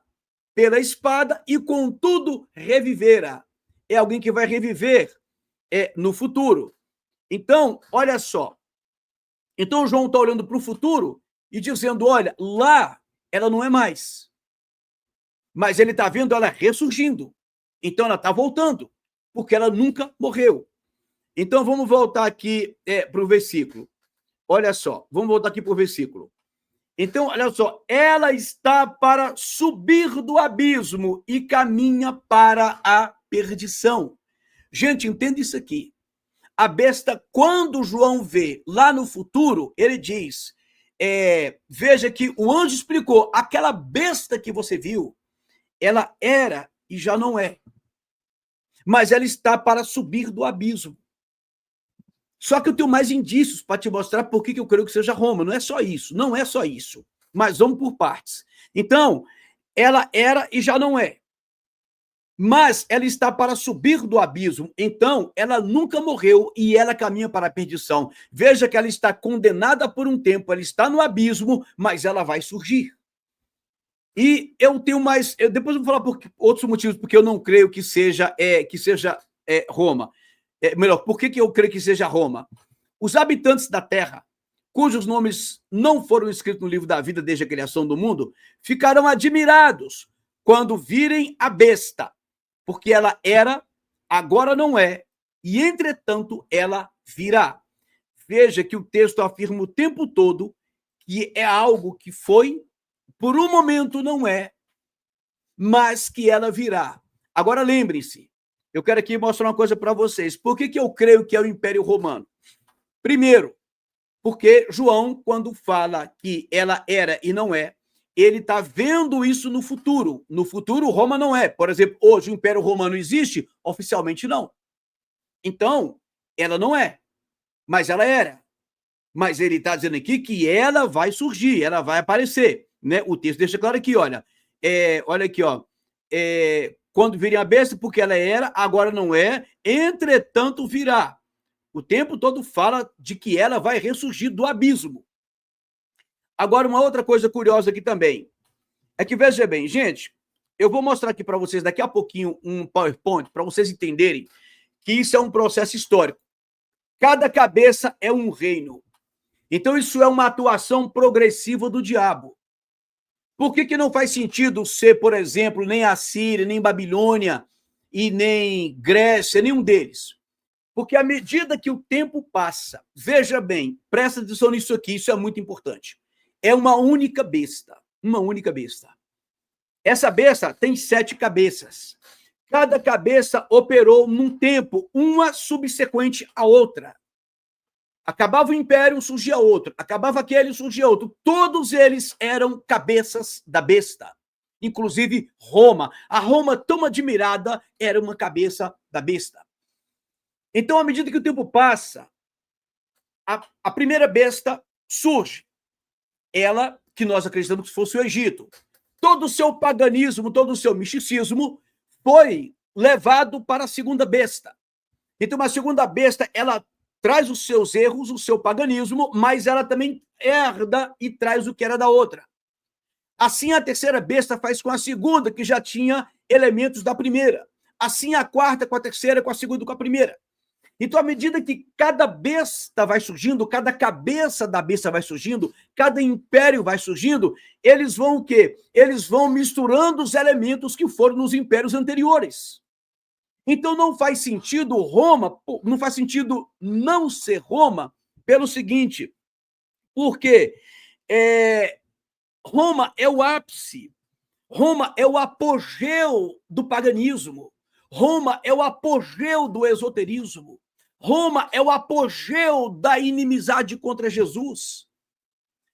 Speaker 1: pela espada e, contudo, revivera. É alguém que vai reviver no futuro. Então, olha só. Então, João está olhando para o futuro e dizendo, olha, lá ela não é mais. Mas ele está vendo ela ressurgindo. Então, ela está voltando, porque ela nunca morreu. Então, vamos voltar aqui para o versículo. Olha só, vamos voltar aqui para o versículo. Então, olha só, ela está para subir do abismo e caminha para a perdição. Gente, entenda isso aqui. A besta, quando João vê lá no futuro, ele diz, veja que o anjo explicou, aquela besta que você viu, ela era e já não é. Mas ela está para subir do abismo. Só que eu tenho mais indícios para te mostrar por que eu creio que seja Roma. Não é só isso, não é só isso. Mas vamos por partes. Então, ela era e já não é. Mas ela está para subir do abismo. Então, ela nunca morreu e ela caminha para a perdição. Veja que ela está condenada por um tempo, ela está no abismo, mas ela vai surgir. E eu tenho mais... depois eu vou falar por outros motivos, porque eu não creio que seja Roma. Melhor, por que eu creio que seja Roma? Os habitantes da terra, cujos nomes não foram escritos no livro da vida desde a criação do mundo, ficarão admirados quando virem a besta, porque ela era, agora não é, e entretanto ela virá. Veja que o texto afirma o tempo todo que é algo que foi, por um momento não é, mas que ela virá. Agora lembrem-se, eu quero aqui mostrar uma coisa para vocês. Por que eu creio que é o Império Romano? Primeiro, porque João, quando fala que ela era e não é, ele está vendo isso no futuro. No futuro, Roma não é. Por exemplo, hoje o Império Romano existe? Oficialmente não. Então, ela não é, mas ela era. Mas ele está dizendo aqui que ela vai surgir, ela vai aparecer. Né? O texto deixa claro aqui, olha. Olha aqui, ó. Quando virem a besta, porque ela era, agora não é, entretanto virá. O tempo todo fala de que ela vai ressurgir do abismo. Agora, uma outra coisa curiosa aqui também, é que, veja bem, gente, eu vou mostrar aqui para vocês daqui a pouquinho um PowerPoint, para vocês entenderem que isso é um processo histórico. Cada cabeça é um reino. Então, isso é uma atuação progressiva do diabo. Por que não faz sentido ser, por exemplo, nem Assíria, nem Babilônia e nem Grécia, nenhum deles? Porque à medida que o tempo passa, veja bem, presta atenção nisso aqui, isso é muito importante. é uma única besta. Uma única besta. Essa besta tem 7 cabeças. Cada cabeça operou num tempo, uma subsequente à outra. Acabava o império, surgia outro. Acabava aquele, surgia outro. Todos eles eram cabeças da besta. Inclusive Roma. A Roma, tão admirada, era uma cabeça da besta. Então, à medida que o tempo passa, a primeira besta surge. Ela, que nós acreditamos que fosse o Egito. Todo o seu paganismo, todo o seu misticismo foi levado para a segunda besta. Então, uma segunda besta, ela traz os seus erros, o seu paganismo, mas ela também herda e traz o que era da outra. Assim, a terceira besta faz com a segunda, que já tinha elementos da primeira. Assim, a quarta com a terceira, com a segunda com a primeira. Então, à medida que cada besta vai surgindo, cada cabeça da besta vai surgindo, cada império vai surgindo, eles vão o quê? Eles vão misturando os elementos que foram nos impérios anteriores. Então, não faz sentido Roma, não faz sentido não ser Roma pelo seguinte, porque Roma é o ápice, Roma é o apogeu do paganismo, Roma é o apogeu do esoterismo, Roma é o apogeu da inimizade contra Jesus.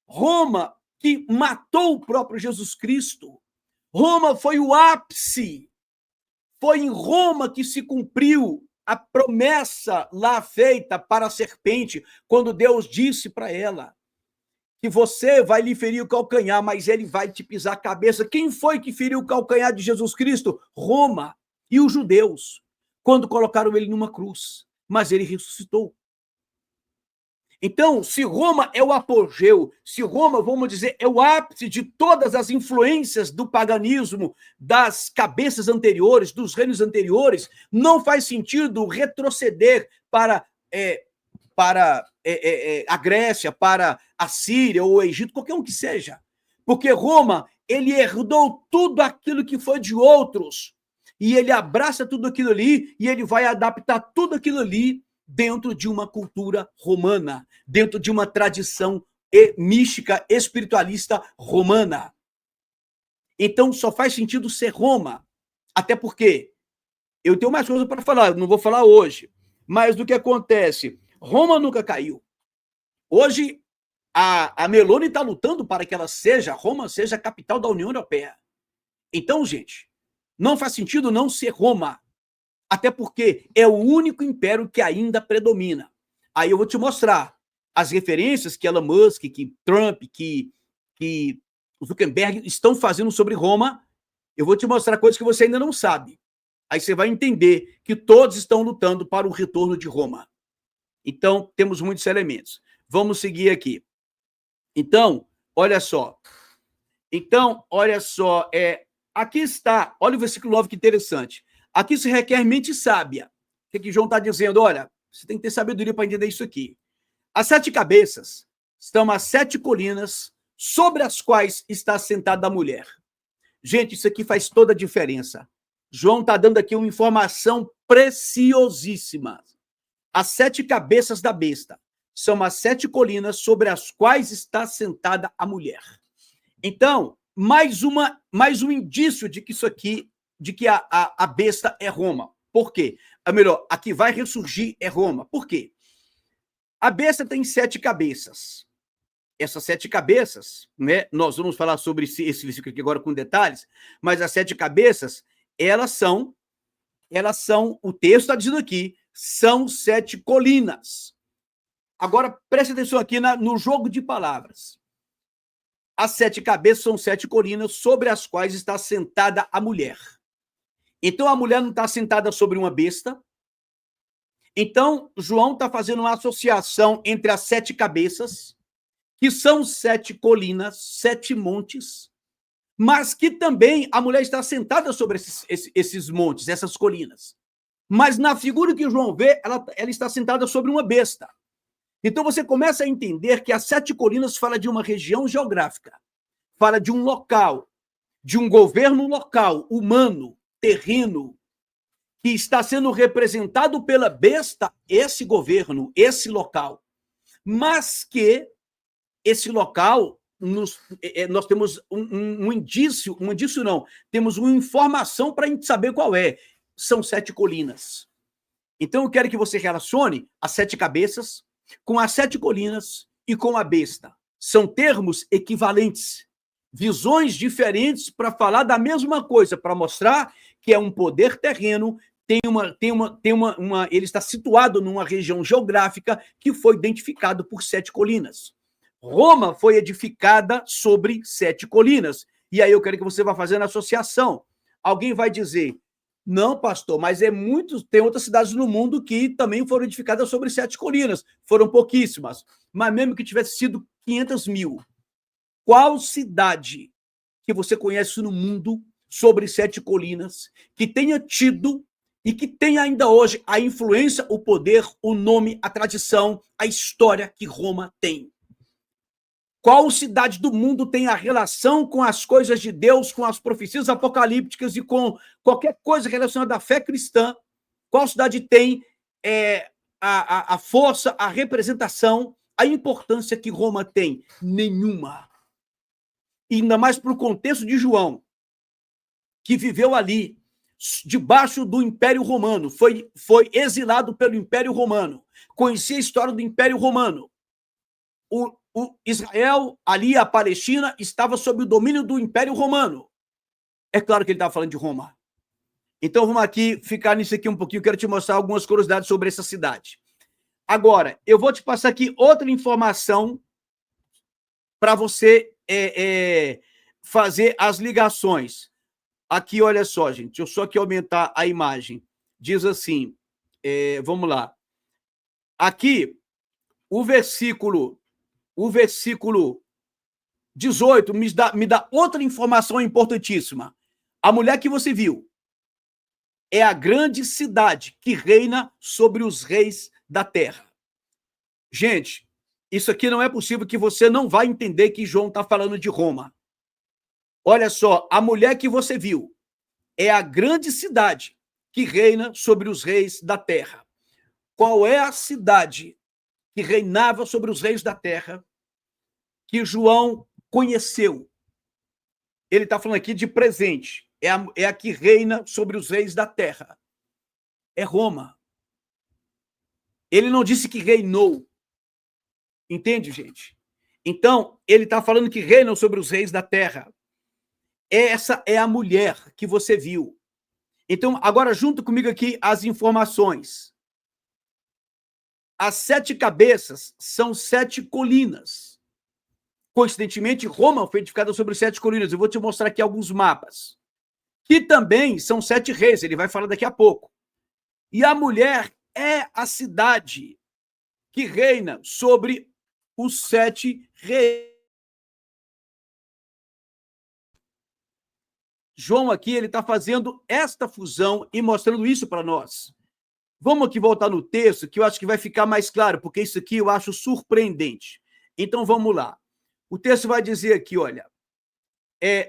Speaker 1: Roma, que matou o próprio Jesus Cristo. Roma foi o ápice. Foi em Roma que se cumpriu a promessa lá feita para a serpente, quando Deus disse para ela que você vai lhe ferir o calcanhar, mas ele vai te pisar a cabeça. Quem foi que feriu o calcanhar de Jesus Cristo? Roma e os judeus, quando colocaram ele numa cruz. Mas ele ressuscitou. Então, se Roma é o apogeu, se Roma, vamos dizer, é o ápice de todas as influências do paganismo, das cabeças anteriores, dos reinos anteriores, não faz sentido retroceder para a Grécia, para a Síria ou o Egito, qualquer um que seja. Porque Roma, ele herdou tudo aquilo que foi de outros, e ele abraça tudo aquilo ali, e ele vai adaptar tudo aquilo ali dentro de uma cultura romana, dentro de uma tradição mística, espiritualista romana. Então, só faz sentido ser Roma. Até porque eu tenho mais coisas para falar, não vou falar hoje. Mas do que acontece? Roma nunca caiu. Hoje, a Meloni está lutando para que Roma seja a capital da União Europeia. Então, gente, não faz sentido não ser Roma. Até porque é o único império que ainda predomina. Aí eu vou te mostrar as referências que Elon Musk, que Trump, que Zuckerberg estão fazendo sobre Roma. Eu vou te mostrar coisas que você ainda não sabe. Aí você vai entender que todos estão lutando para o retorno de Roma. Então, temos muitos elementos. Vamos seguir aqui. Então, olha só. Aqui está, olha o versículo 9, que interessante. Aqui se requer mente sábia. O que João está dizendo? Olha, você tem que ter sabedoria para entender isso aqui. As 7 cabeças estão as 7 colinas sobre as quais está sentada a mulher. Gente, isso aqui faz toda a diferença. João está dando aqui uma informação preciosíssima. As 7 cabeças da besta são as 7 colinas sobre as quais está sentada a mulher. Então, mais um indício de que isso aqui, de que a besta é Roma. Por quê? Melhor, a que vai ressurgir é Roma. Por quê? A besta tem 7 cabeças. Essas 7 cabeças, né? Nós vamos falar sobre esse versículo aqui agora com detalhes, mas as 7 cabeças, elas são, o texto está dizendo aqui, são 7 colinas. Agora, preste atenção aqui no jogo de palavras. As 7 cabeças são 7 colinas sobre as quais está sentada a mulher. Então, a mulher não está sentada sobre uma besta. Então, João está fazendo uma associação entre as 7 cabeças, que são 7 colinas, 7 montes, mas que também a mulher está sentada sobre esses montes, essas colinas. Mas na figura que João vê, ela está sentada sobre uma besta. Então você começa a entender que as 7 colinas fala de uma região geográfica, fala de um local, de um governo local, humano, terreno, que está sendo representado pela besta, esse local, mas que esse local nós temos um indício não, temos uma informação para a gente saber qual é. São 7 colinas. Então eu quero que você relacione as 7 cabeças com as 7 colinas e com a besta. São termos equivalentes, visões diferentes para falar da mesma coisa, para mostrar que é um poder terreno, ele está situado numa região geográfica que foi identificado por 7 colinas. Roma foi edificada sobre 7 colinas. E aí eu quero que você vá fazendo a associação. Alguém vai dizer, não, pastor, mas tem outras cidades no mundo que também foram edificadas sobre 7 colinas. Foram pouquíssimas. Mas mesmo que tivesse sido 500 mil, qual cidade que você conhece no mundo sobre 7 colinas que tenha tido e que tem ainda hoje a influência, o poder, o nome, a tradição, a história que Roma tem? Qual cidade do mundo tem a relação com as coisas de Deus, com as profecias apocalípticas e com qualquer coisa relacionada à fé cristã? Qual cidade tem a força, a representação, a importância que Roma tem? Nenhuma. E ainda mais para o contexto de João, que viveu ali, debaixo do Império Romano, foi exilado pelo Império Romano, conhecia a história do Império Romano. O Israel, ali, a Palestina, estava sob o domínio do Império Romano. É claro que ele estava falando de Roma. Então, vamos aqui ficar nisso aqui um pouquinho. Quero te mostrar algumas curiosidades sobre essa cidade. Agora, eu vou te passar aqui outra informação para você fazer as ligações. Aqui, olha só, gente. Deixa eu só aqui aumentar a imagem. Diz assim, vamos lá. Aqui, o versículo 18 me dá outra informação importantíssima. A mulher que você viu é a grande cidade que reina sobre os reis da terra. Gente, isso aqui não é possível que você não vai entender que João está falando de Roma. Olha só, a mulher que você viu é a grande cidade que reina sobre os reis da terra. Qual é a cidade que reinava sobre os reis da terra que João conheceu? Ele está falando aqui de presente. É a que reina sobre os reis da terra. É Roma. Ele não disse que reinou. Entende, gente? Então, ele está falando que reinam sobre os reis da terra. Essa é a mulher que você viu. Então, agora junta comigo aqui as informações. As 7 cabeças são 7 colinas. Coincidentemente, Roma foi edificada sobre 7 colinas. Eu vou te mostrar aqui alguns mapas. Que também são 7 reis, ele vai falar daqui a pouco. E a mulher é a cidade que reina sobre os 7 reis. João aqui, ele está fazendo esta fusão e mostrando isso para nós. Vamos aqui voltar no texto, que eu acho que vai ficar mais claro, porque isso aqui eu acho surpreendente. Então, vamos lá. O texto vai dizer aqui, olha,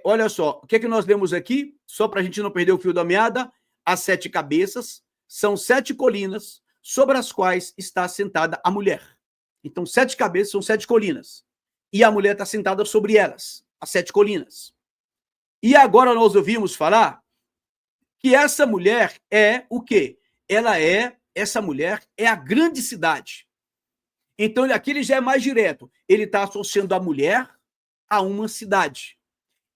Speaker 1: olha só, o que é que nós lemos aqui? Só para a gente não perder o fio da meada, as 7 cabeças são 7 colinas sobre as quais está assentada a mulher. Então, 7 cabeças são 7 colinas. E a mulher está sentada sobre elas, as 7 colinas. E agora nós ouvimos falar que essa mulher é o quê? Essa mulher é a grande cidade. Então, aqui ele já é mais direto. Ele está associando a mulher a uma cidade.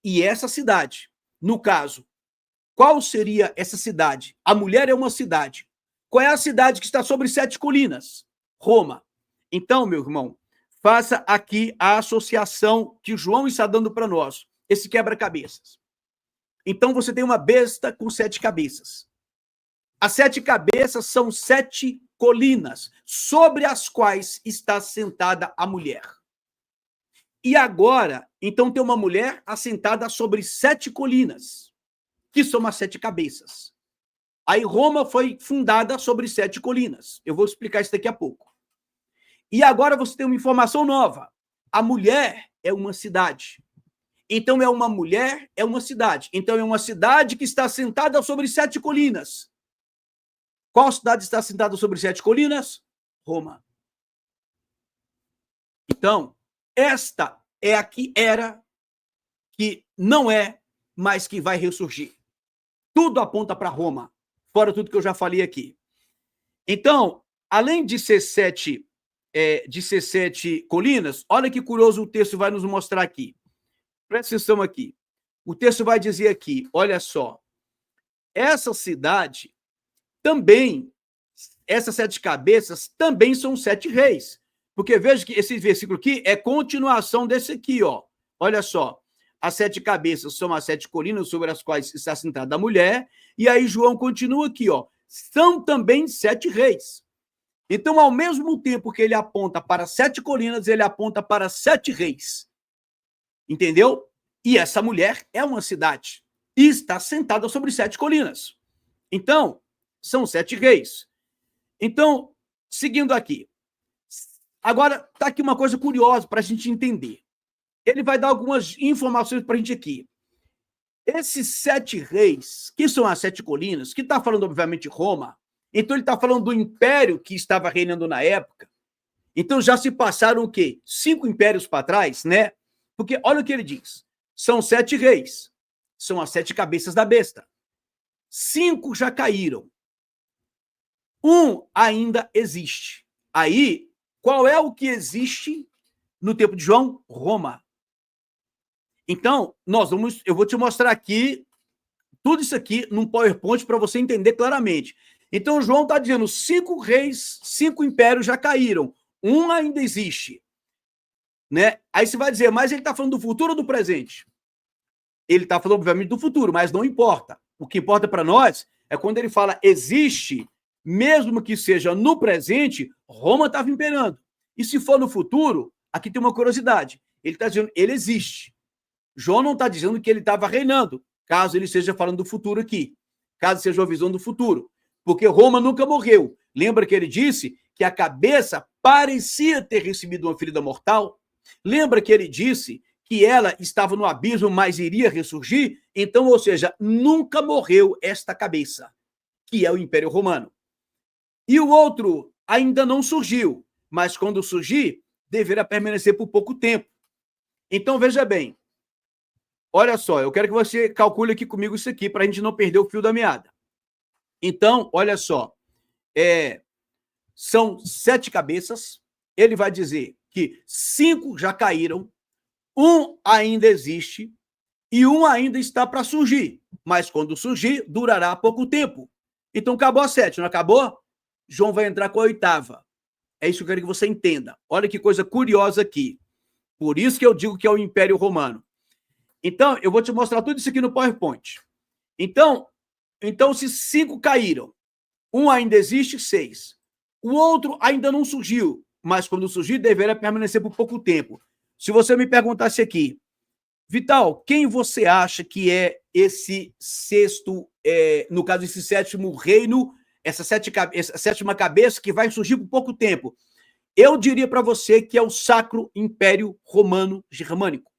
Speaker 1: E essa cidade, no caso, qual seria essa cidade? A mulher é uma cidade. Qual é a cidade que está sobre 7 colinas? Roma. Então, meu irmão, faça aqui a associação que João está dando para nós. Esse quebra-cabeças. Então, você tem uma besta com 7 cabeças. As 7 cabeças são 7 colinas, sobre as quais está sentada a mulher. E agora, então, tem uma mulher assentada sobre 7 colinas, que são as 7 cabeças. Aí Roma foi fundada sobre 7 colinas. Eu vou explicar isso daqui a pouco. E agora você tem uma informação nova. A mulher é uma cidade. Então, é uma mulher, é uma cidade. Então, é uma cidade que está sentada sobre 7 colinas. Qual cidade está sentada sobre 7 colinas? Roma. Então, esta é a que era, que não é, mas que vai ressurgir. Tudo aponta para Roma, fora tudo que eu já falei aqui. Então, além de ser sete colinas, olha que curioso o texto vai nos mostrar aqui. Presta atenção aqui. O texto vai dizer aqui, olha só, essa cidade também, essas 7 cabeças também são 7 reis. Porque veja que esse versículo aqui é continuação desse aqui, ó. Olha só, as 7 cabeças são as 7 colinas sobre as quais está sentada a mulher, e aí João continua aqui, ó, são também 7 reis. Então, ao mesmo tempo que ele aponta para 7 colinas, ele aponta para 7 reis. Entendeu? E essa mulher é uma cidade e está sentada sobre 7 colinas. Então, são 7 reis. Então, seguindo aqui. Agora, está aqui uma coisa curiosa para a gente entender. Ele vai dar algumas informações para a gente aqui. Esses 7 reis, que são as 7 colinas, que está falando, obviamente, de Roma, então ele está falando do império que estava reinando na época. Então já se passaram o quê? 5 impérios para trás, né? Porque olha o que ele diz. São 7 reis. São as 7 cabeças da besta. 5 já caíram. 1 ainda existe. Aí, qual é o que existe no tempo de João? Roma. Então, eu vou te mostrar aqui tudo isso aqui num PowerPoint para você entender claramente. Então, João está dizendo 5 reis, 5 impérios já caíram. 1 ainda existe. Né? Aí você vai dizer, mas ele está falando do futuro ou do presente? Ele está falando, obviamente, do futuro, mas não importa. O que importa para nós é quando ele fala existe, mesmo que seja no presente, Roma estava imperando. E se for no futuro, aqui tem uma curiosidade. Ele está dizendo, ele existe. João não está dizendo que ele estava reinando, caso ele esteja falando do futuro aqui. Caso seja uma visão do futuro. Porque Roma nunca morreu. Lembra que ele disse que a cabeça parecia ter recebido uma ferida mortal? Lembra que ele disse que ela estava no abismo, mas iria ressurgir? Então, ou seja, nunca morreu esta cabeça, que é o Império Romano. E o outro ainda não surgiu, mas quando surgir, deverá permanecer por pouco tempo. Então, veja bem. Olha só, eu quero que você calcule aqui comigo isso aqui, para a gente não perder o fio da meada. Então, olha só, são 7 cabeças, ele vai dizer que 5 já caíram, 1 ainda existe e 1 ainda está para surgir, mas quando surgir, durará pouco tempo. Então, acabou a 7, não acabou? João vai entrar com a 8ª. É isso que eu quero que você entenda. Olha que coisa curiosa aqui. Por isso que eu digo que é o Império Romano. Então, eu vou te mostrar tudo isso aqui no PowerPoint. Então se 5 caíram, 1 ainda existe, 6. O outro ainda não surgiu, mas quando surgir, deverá permanecer por pouco tempo. Se você me perguntasse aqui, Vital, quem você acha que é esse sexto, no caso, esse 7º reino, essa 7ª cabeça que vai surgir por pouco tempo? Eu diria para você que é o Sacro Império Romano Germânico.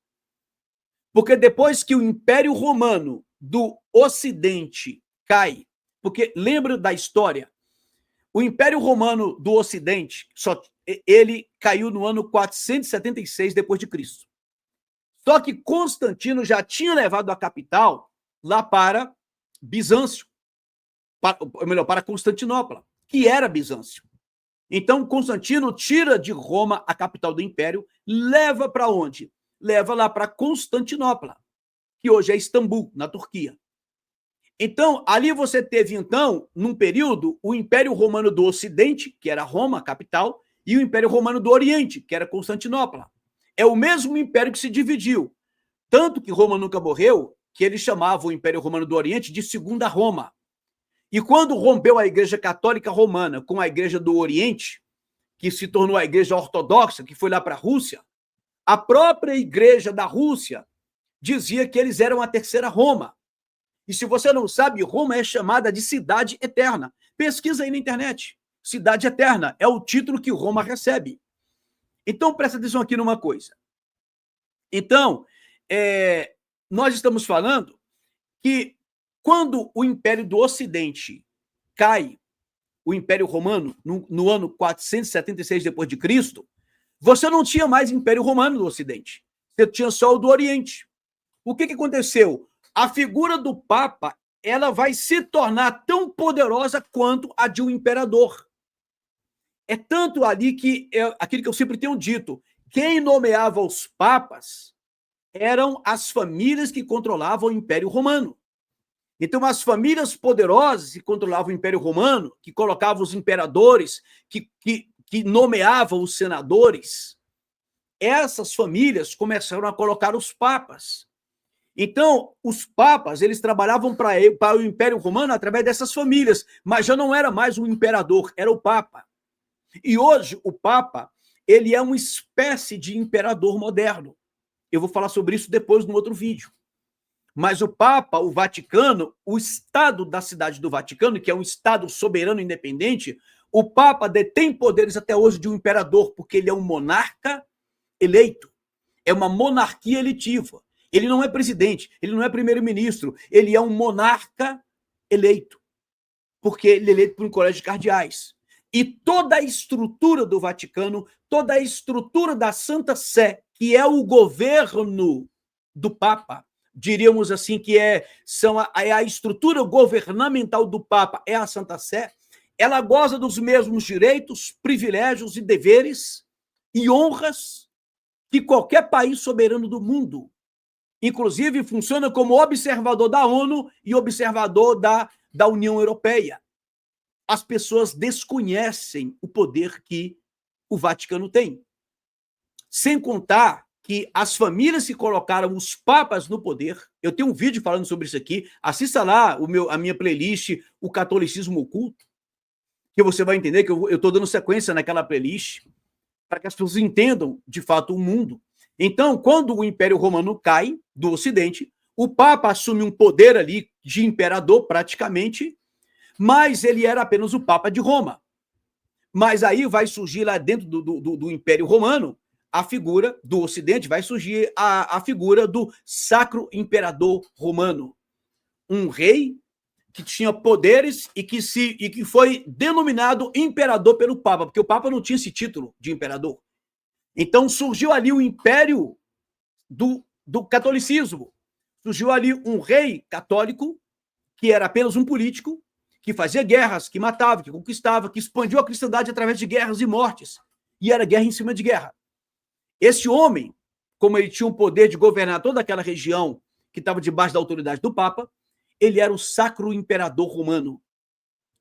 Speaker 1: Porque depois que o Império Romano do Ocidente cai, porque lembra da história, o Império Romano do Ocidente, ele caiu no ano 476 depois de Cristo. Só que Constantino já tinha levado a capital lá para Bizâncio, para Constantinopla, que era Bizâncio. Então, Constantino tira de Roma a capital do Império, leva para onde? Leva lá para Constantinopla, que hoje é Istambul, na Turquia. Então, ali você teve, então, num período, o Império Romano do Ocidente, que era Roma, a capital, e o Império Romano do Oriente, que era Constantinopla. É o mesmo império que se dividiu. Tanto que Roma nunca morreu, que eles chamavam o Império Romano do Oriente de Segunda Roma. E quando rompeu a Igreja Católica Romana com a Igreja do Oriente, que se tornou a Igreja Ortodoxa, que foi lá para a Rússia, a própria Igreja da Rússia dizia que eles eram a Terceira Roma. E se você não sabe, Roma é chamada de Cidade Eterna. Pesquisa aí na internet. Cidade Eterna é o título que Roma recebe. Então, presta atenção aqui numa coisa. Então, nós estamos falando que quando o Império do Ocidente cai, o Império Romano, no ano 476 depois de Cristo, você não tinha mais Império Romano no Ocidente. Você tinha só o do Oriente. O que aconteceu? A figura do Papa, ela vai se tornar tão poderosa quanto a de um imperador. É tanto ali que, aquilo que eu sempre tenho dito, quem nomeava os papas eram as famílias que controlavam o Império Romano. Então, as famílias poderosas que controlavam o Império Romano, que colocavam os imperadores, que nomeavam os senadores, essas famílias começaram a colocar os papas. Então, os papas, eles trabalhavam para o Império Romano através dessas famílias, mas já não era mais um imperador, era o papa. E hoje, o papa, ele é uma espécie de imperador moderno. Eu vou falar sobre isso depois no outro vídeo. Mas o Papa, o Vaticano, o Estado da Cidade do Vaticano, que é um Estado soberano independente, o Papa detém poderes até hoje de um imperador, porque ele é um monarca eleito. É uma monarquia eletiva. Ele não é presidente, ele não é primeiro-ministro, ele é um monarca eleito, porque ele é eleito por um colégio de cardeais. E toda a estrutura do Vaticano, toda a estrutura da Santa Sé, que é o governo do Papa, diríamos assim que é a estrutura governamental do Papa, é a Santa Sé, ela goza dos mesmos direitos, privilégios e deveres e honras que qualquer país soberano do mundo. Inclusive, funciona como observador da ONU e observador da União Europeia. As pessoas desconhecem o poder que o Vaticano tem. Sem contar que as famílias que colocaram os papas no poder, eu tenho um vídeo falando sobre isso aqui, assista lá a minha playlist, O Catolicismo Oculto, que você vai entender que eu estou dando sequência naquela playlist, para que as pessoas entendam, de fato, o mundo. Então, quando o Império Romano cai do Ocidente, o Papa assume um poder ali de imperador, praticamente, mas ele era apenas o Papa de Roma. Mas aí vai surgir lá dentro do Império Romano a figura do Ocidente, vai surgir a figura do Sacro Imperador Romano. Um rei que tinha poderes e que foi denominado imperador pelo Papa, porque o Papa não tinha esse título de imperador. Então surgiu ali o império do catolicismo. Surgiu ali um rei católico, que era apenas um político, que fazia guerras, que matava, que conquistava, que expandiu a cristandade através de guerras e mortes. E era guerra em cima de guerra. Esse homem, como ele tinha o poder de governar toda aquela região que estava debaixo da autoridade do Papa, ele era o Sacro Imperador Romano,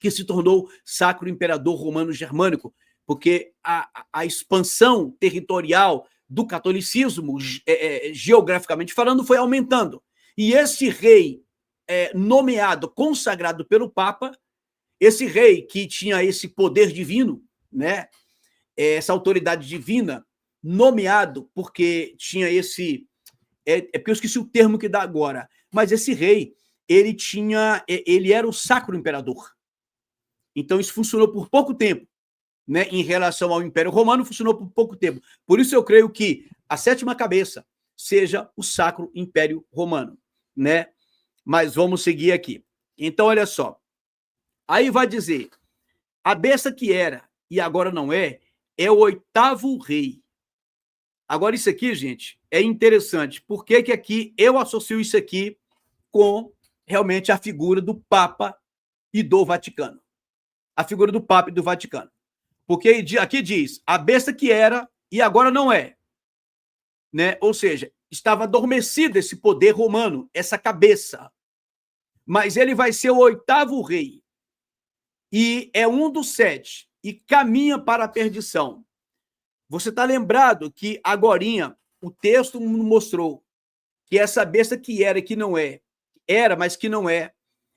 Speaker 1: que se tornou Sacro Imperador Romano Germânico, porque a expansão territorial do catolicismo, geograficamente falando, foi aumentando. E esse rei nomeado, consagrado pelo Papa, esse rei que tinha esse poder divino, né, essa autoridade divina, nomeado porque tinha esse... porque eu esqueci o termo que dá agora, mas esse rei, ele era o Sacro Imperador. Então isso funcionou por pouco tempo, né, em relação ao Império Romano, funcionou por pouco tempo. Por isso eu creio que a sétima cabeça seja o Sacro Império Romano, né? Mas vamos seguir aqui. Então, olha só. Aí vai dizer, a besta que era e agora não é o oitavo rei. Agora, isso aqui, gente, é interessante. Por que aqui eu associo isso aqui com realmente a figura do Papa e do Vaticano? A figura do Papa e do Vaticano. Porque aqui diz, a besta que era e agora não é. Né? Ou seja, estava adormecido esse poder romano, essa cabeça. Mas ele vai ser o oitavo rei. E é um dos 7. E caminha para a perdição. Você está lembrado que agorinha o texto mostrou que essa besta que era e que não é, era, mas que não é,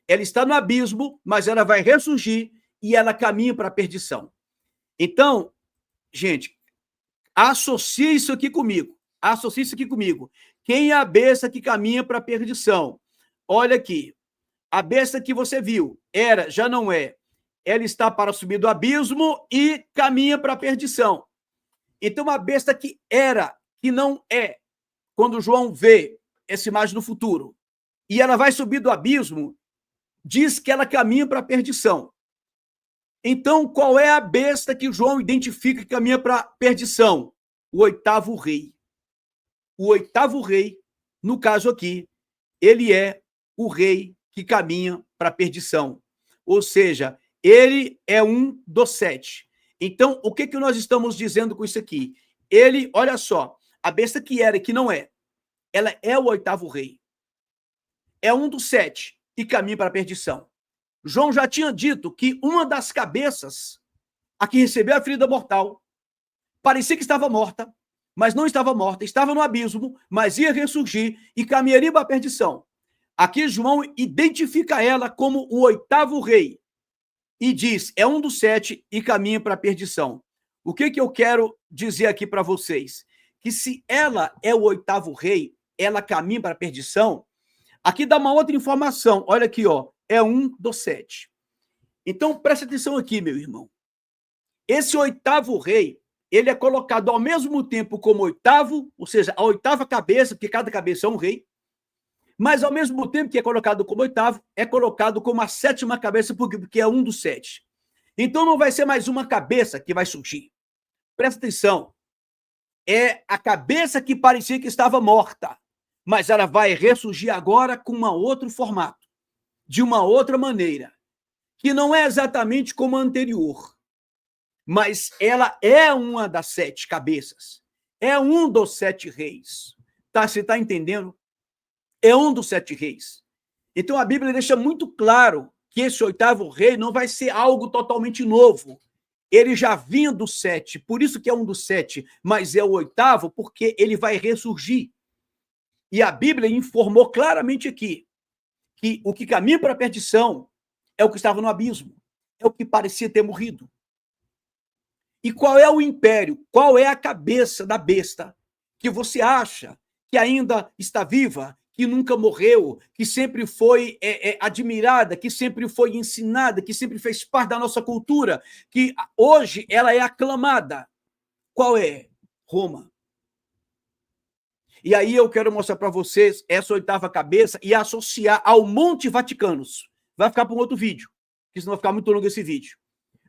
Speaker 1: ela está no abismo, mas ela vai ressurgir e ela caminha para a perdição. Então, gente, associe isso aqui comigo. Associe isso aqui comigo. Quem é a besta que caminha para a perdição? Olha aqui. A besta que você viu era, já não é. Ela está para subir do abismo e caminha para a perdição. Então, a besta que era, que não é, quando João vê essa imagem no futuro, e ela vai subir do abismo, diz que ela caminha para a perdição. Então, qual é a besta que João identifica que caminha para a perdição? O oitavo rei. o oitavo rei, no caso aqui, ele é o rei que caminha para a perdição. Ou seja, ele é um dos 7. Então, o que nós estamos dizendo com isso aqui? Ele, olha só, a besta que era e que não é, ela é o oitavo rei. É um dos 7 e caminha para a perdição. João já tinha dito que uma das cabeças, a que recebeu a ferida mortal, parecia que estava morta, mas não estava morta, estava no abismo, mas ia ressurgir e caminharia para a perdição. Aqui João identifica ela como o oitavo rei e diz, é um dos 7 e caminha para a perdição. O que eu quero dizer aqui para vocês? Que se ela é o oitavo rei, ela caminha para a perdição. Aqui dá uma outra informação, olha aqui, ó, é um dos 7. Então, preste atenção aqui, meu irmão. Esse oitavo rei, ele é colocado ao mesmo tempo como oitavo, ou seja, a oitava cabeça, porque cada cabeça é um rei, mas ao mesmo tempo que é colocado como oitavo, é colocado como a 7ª cabeça, porque é um dos 7. Então não vai ser mais uma cabeça que vai surgir. Presta atenção. É a cabeça que parecia que estava morta, mas ela vai ressurgir agora com um outro formato, de uma outra maneira, que não é exatamente como a anterior, mas ela é uma das 7 cabeças, é um dos 7 reis. Tá, você está entendendo? É um dos 7 reis. Então a Bíblia deixa muito claro que esse oitavo rei não vai ser algo totalmente novo. Ele já vinha do 7, por isso que é um dos 7, mas é o oitavo porque ele vai ressurgir. E a Bíblia informou claramente aqui que o que caminha para a perdição é o que estava no abismo, é o que parecia ter morrido. E qual é o império? Qual é a cabeça da besta que você acha que ainda está viva, que nunca morreu, que sempre foi admirada, que sempre foi ensinada, que sempre fez parte da nossa cultura, que hoje ela é aclamada? Qual é? Roma. E aí eu quero mostrar para vocês essa oitava cabeça e associar ao Monte Vaticanos. Vai ficar para um outro vídeo, porque senão vai ficar muito longo esse vídeo.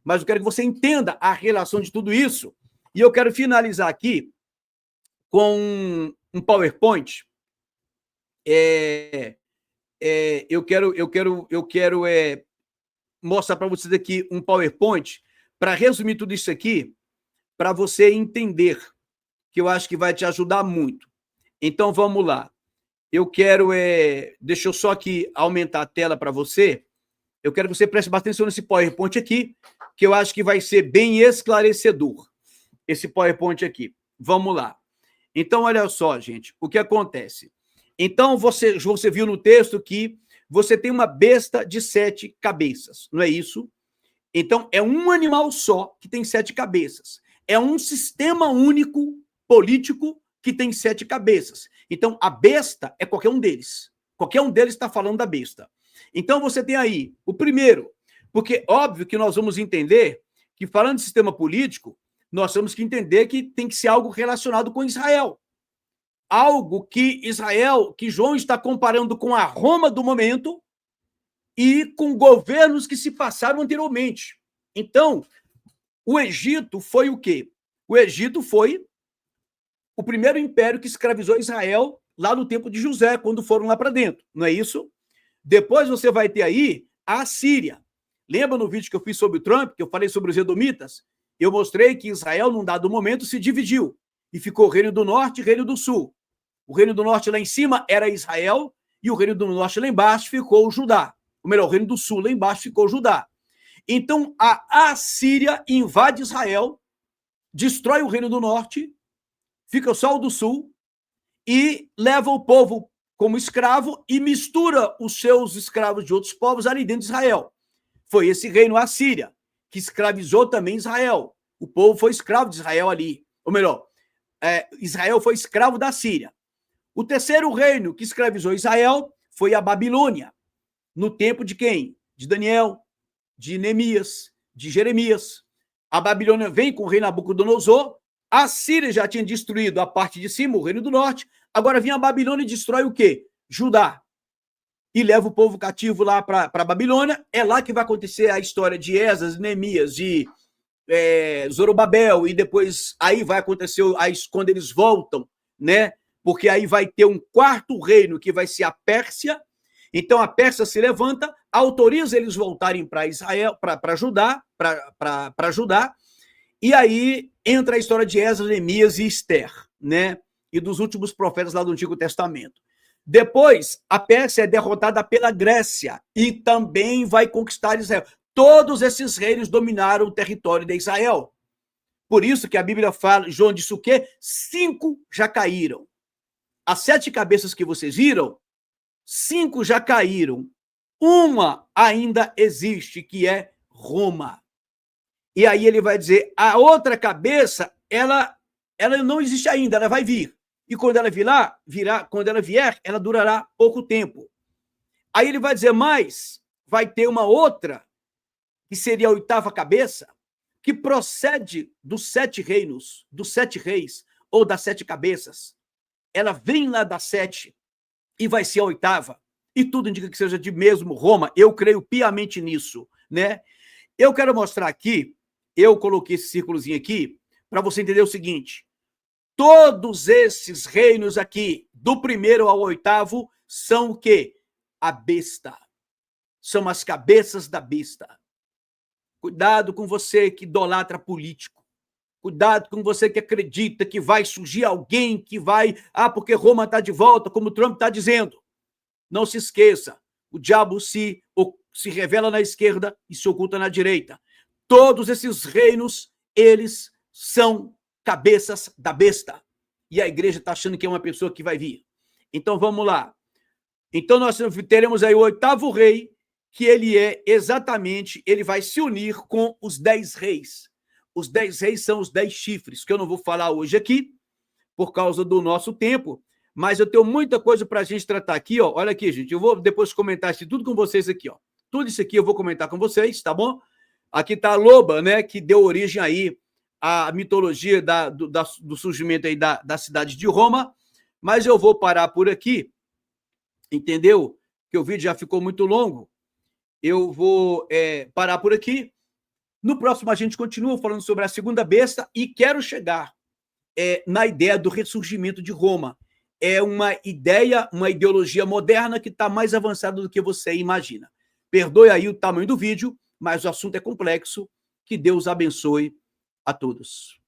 Speaker 1: Mas eu quero que você entenda a relação de tudo isso. E eu quero finalizar aqui com um PowerPoint. Eu quero mostrar para vocês aqui um PowerPoint para resumir tudo isso aqui, para você entender, que eu acho que vai te ajudar muito. Então, vamos lá. Eu quero... deixa eu só aqui aumentar a tela para você. Eu quero que você preste bastante atenção nesse PowerPoint aqui, que eu acho que vai ser bem esclarecedor, esse PowerPoint aqui. Vamos lá. Então, olha só, gente, o que acontece. Então, você viu no texto que você tem uma besta de 7 cabeças, não é isso? Então, é um animal só que tem 7 cabeças. É um sistema único político que tem 7 cabeças. Então, a besta é qualquer um deles. Qualquer um deles está falando da besta. Então, você tem aí o primeiro, porque óbvio que nós vamos entender que, falando de sistema político, nós temos que entender que tem que ser algo relacionado com Israel. Algo que Israel, que João está comparando com a Roma do momento e com governos que se passaram anteriormente. Então, o Egito foi o quê? O Egito foi o primeiro império que escravizou Israel lá no tempo de José, quando foram lá para dentro, não é isso? Depois você vai ter aí a Síria. Lembra no vídeo que eu fiz sobre o Trump, que eu falei sobre os edomitas? Eu mostrei que Israel, num dado momento, se dividiu e ficou o Reino do Norte e Reino do Sul. O Reino do Norte lá em cima era Israel e o Reino do Norte lá embaixo ficou o Judá. Ou melhor, o Reino do Sul lá embaixo ficou o Judá. Então, a Assíria invade Israel, destrói o Reino do Norte, fica só o do Sul e leva o povo como escravo e mistura os seus escravos de outros povos ali dentro de Israel. Foi esse reino Assíria que escravizou também Israel. O povo foi escravo de Israel ali. Ou melhor, Israel foi escravo da Síria. O terceiro reino que escravizou Israel foi a Babilônia. No tempo de quem? De Daniel, de Neemias, de Jeremias. A Babilônia vem com o rei Nabucodonosor. A Síria já tinha destruído a parte de cima, o reino do norte. Agora vem a Babilônia e destrói o quê? Judá. E leva o povo cativo lá para a Babilônia. É lá que vai acontecer a história de Esdras, Neemias, de Zorobabel. E depois aí vai acontecer quando eles voltam, né, porque aí vai ter um quarto reino, que vai ser a Pérsia. Então a Pérsia se levanta, autoriza eles voltarem para Israel, para Judá, e aí entra a história de Esdras, Neemias e Esther, né? E dos últimos profetas lá do Antigo Testamento. Depois, a Pérsia é derrotada pela Grécia e também vai conquistar Israel. Todos esses reinos dominaram o território de Israel. Por isso que a Bíblia fala, João disse o quê? 5 já caíram. As 7 cabeças que vocês viram, 5 já caíram. Uma ainda existe, que é Roma. E aí ele vai dizer, a outra cabeça, ela não existe ainda, ela vai vir. E quando ela quando ela vier, ela durará pouco tempo. Aí ele vai dizer, mas vai ter uma outra, que seria a 8ª cabeça, que procede dos 7 reinos, dos 7 reis, ou das 7 cabeças. Ela vem lá das 7 e vai ser a 8ª. E tudo indica que seja de mesmo Roma. Eu creio piamente nisso, né? Eu quero mostrar aqui, eu coloquei esse círculozinho aqui, para você entender o seguinte. Todos esses reinos aqui, do 1º ao 8º, são o quê? A besta. São as cabeças da besta. Cuidado com você que idolatra político. Cuidado com você que acredita que vai surgir alguém que vai... porque Roma está de volta, como o Trump está dizendo. Não se esqueça, o diabo se revela na esquerda e se oculta na direita. Todos esses reinos, eles são cabeças da besta. E a igreja está achando que é uma pessoa que vai vir. Então, vamos lá. Então, nós teremos aí o 8º rei, que ele vai se unir com os 10 reis. Os 10 reis são os 10 chifres, que eu não vou falar hoje aqui, por causa do nosso tempo, mas eu tenho muita coisa para a gente tratar aqui, ó. Olha aqui, gente, eu vou depois comentar isso tudo com vocês aqui, ó. Tudo isso aqui eu vou comentar com vocês, tá bom? Aqui está a loba, né, que deu origem aí à mitologia do surgimento aí da cidade de Roma, mas eu vou parar por aqui, entendeu? Que o vídeo já ficou muito longo. Eu vou parar por aqui. No próximo, a gente continua falando sobre a segunda besta e quero chegar na ideia do ressurgimento de Roma. É uma ideia, uma ideologia moderna que está mais avançada do que você imagina. Perdoe aí o tamanho do vídeo, mas o assunto é complexo. Que Deus abençoe a todos.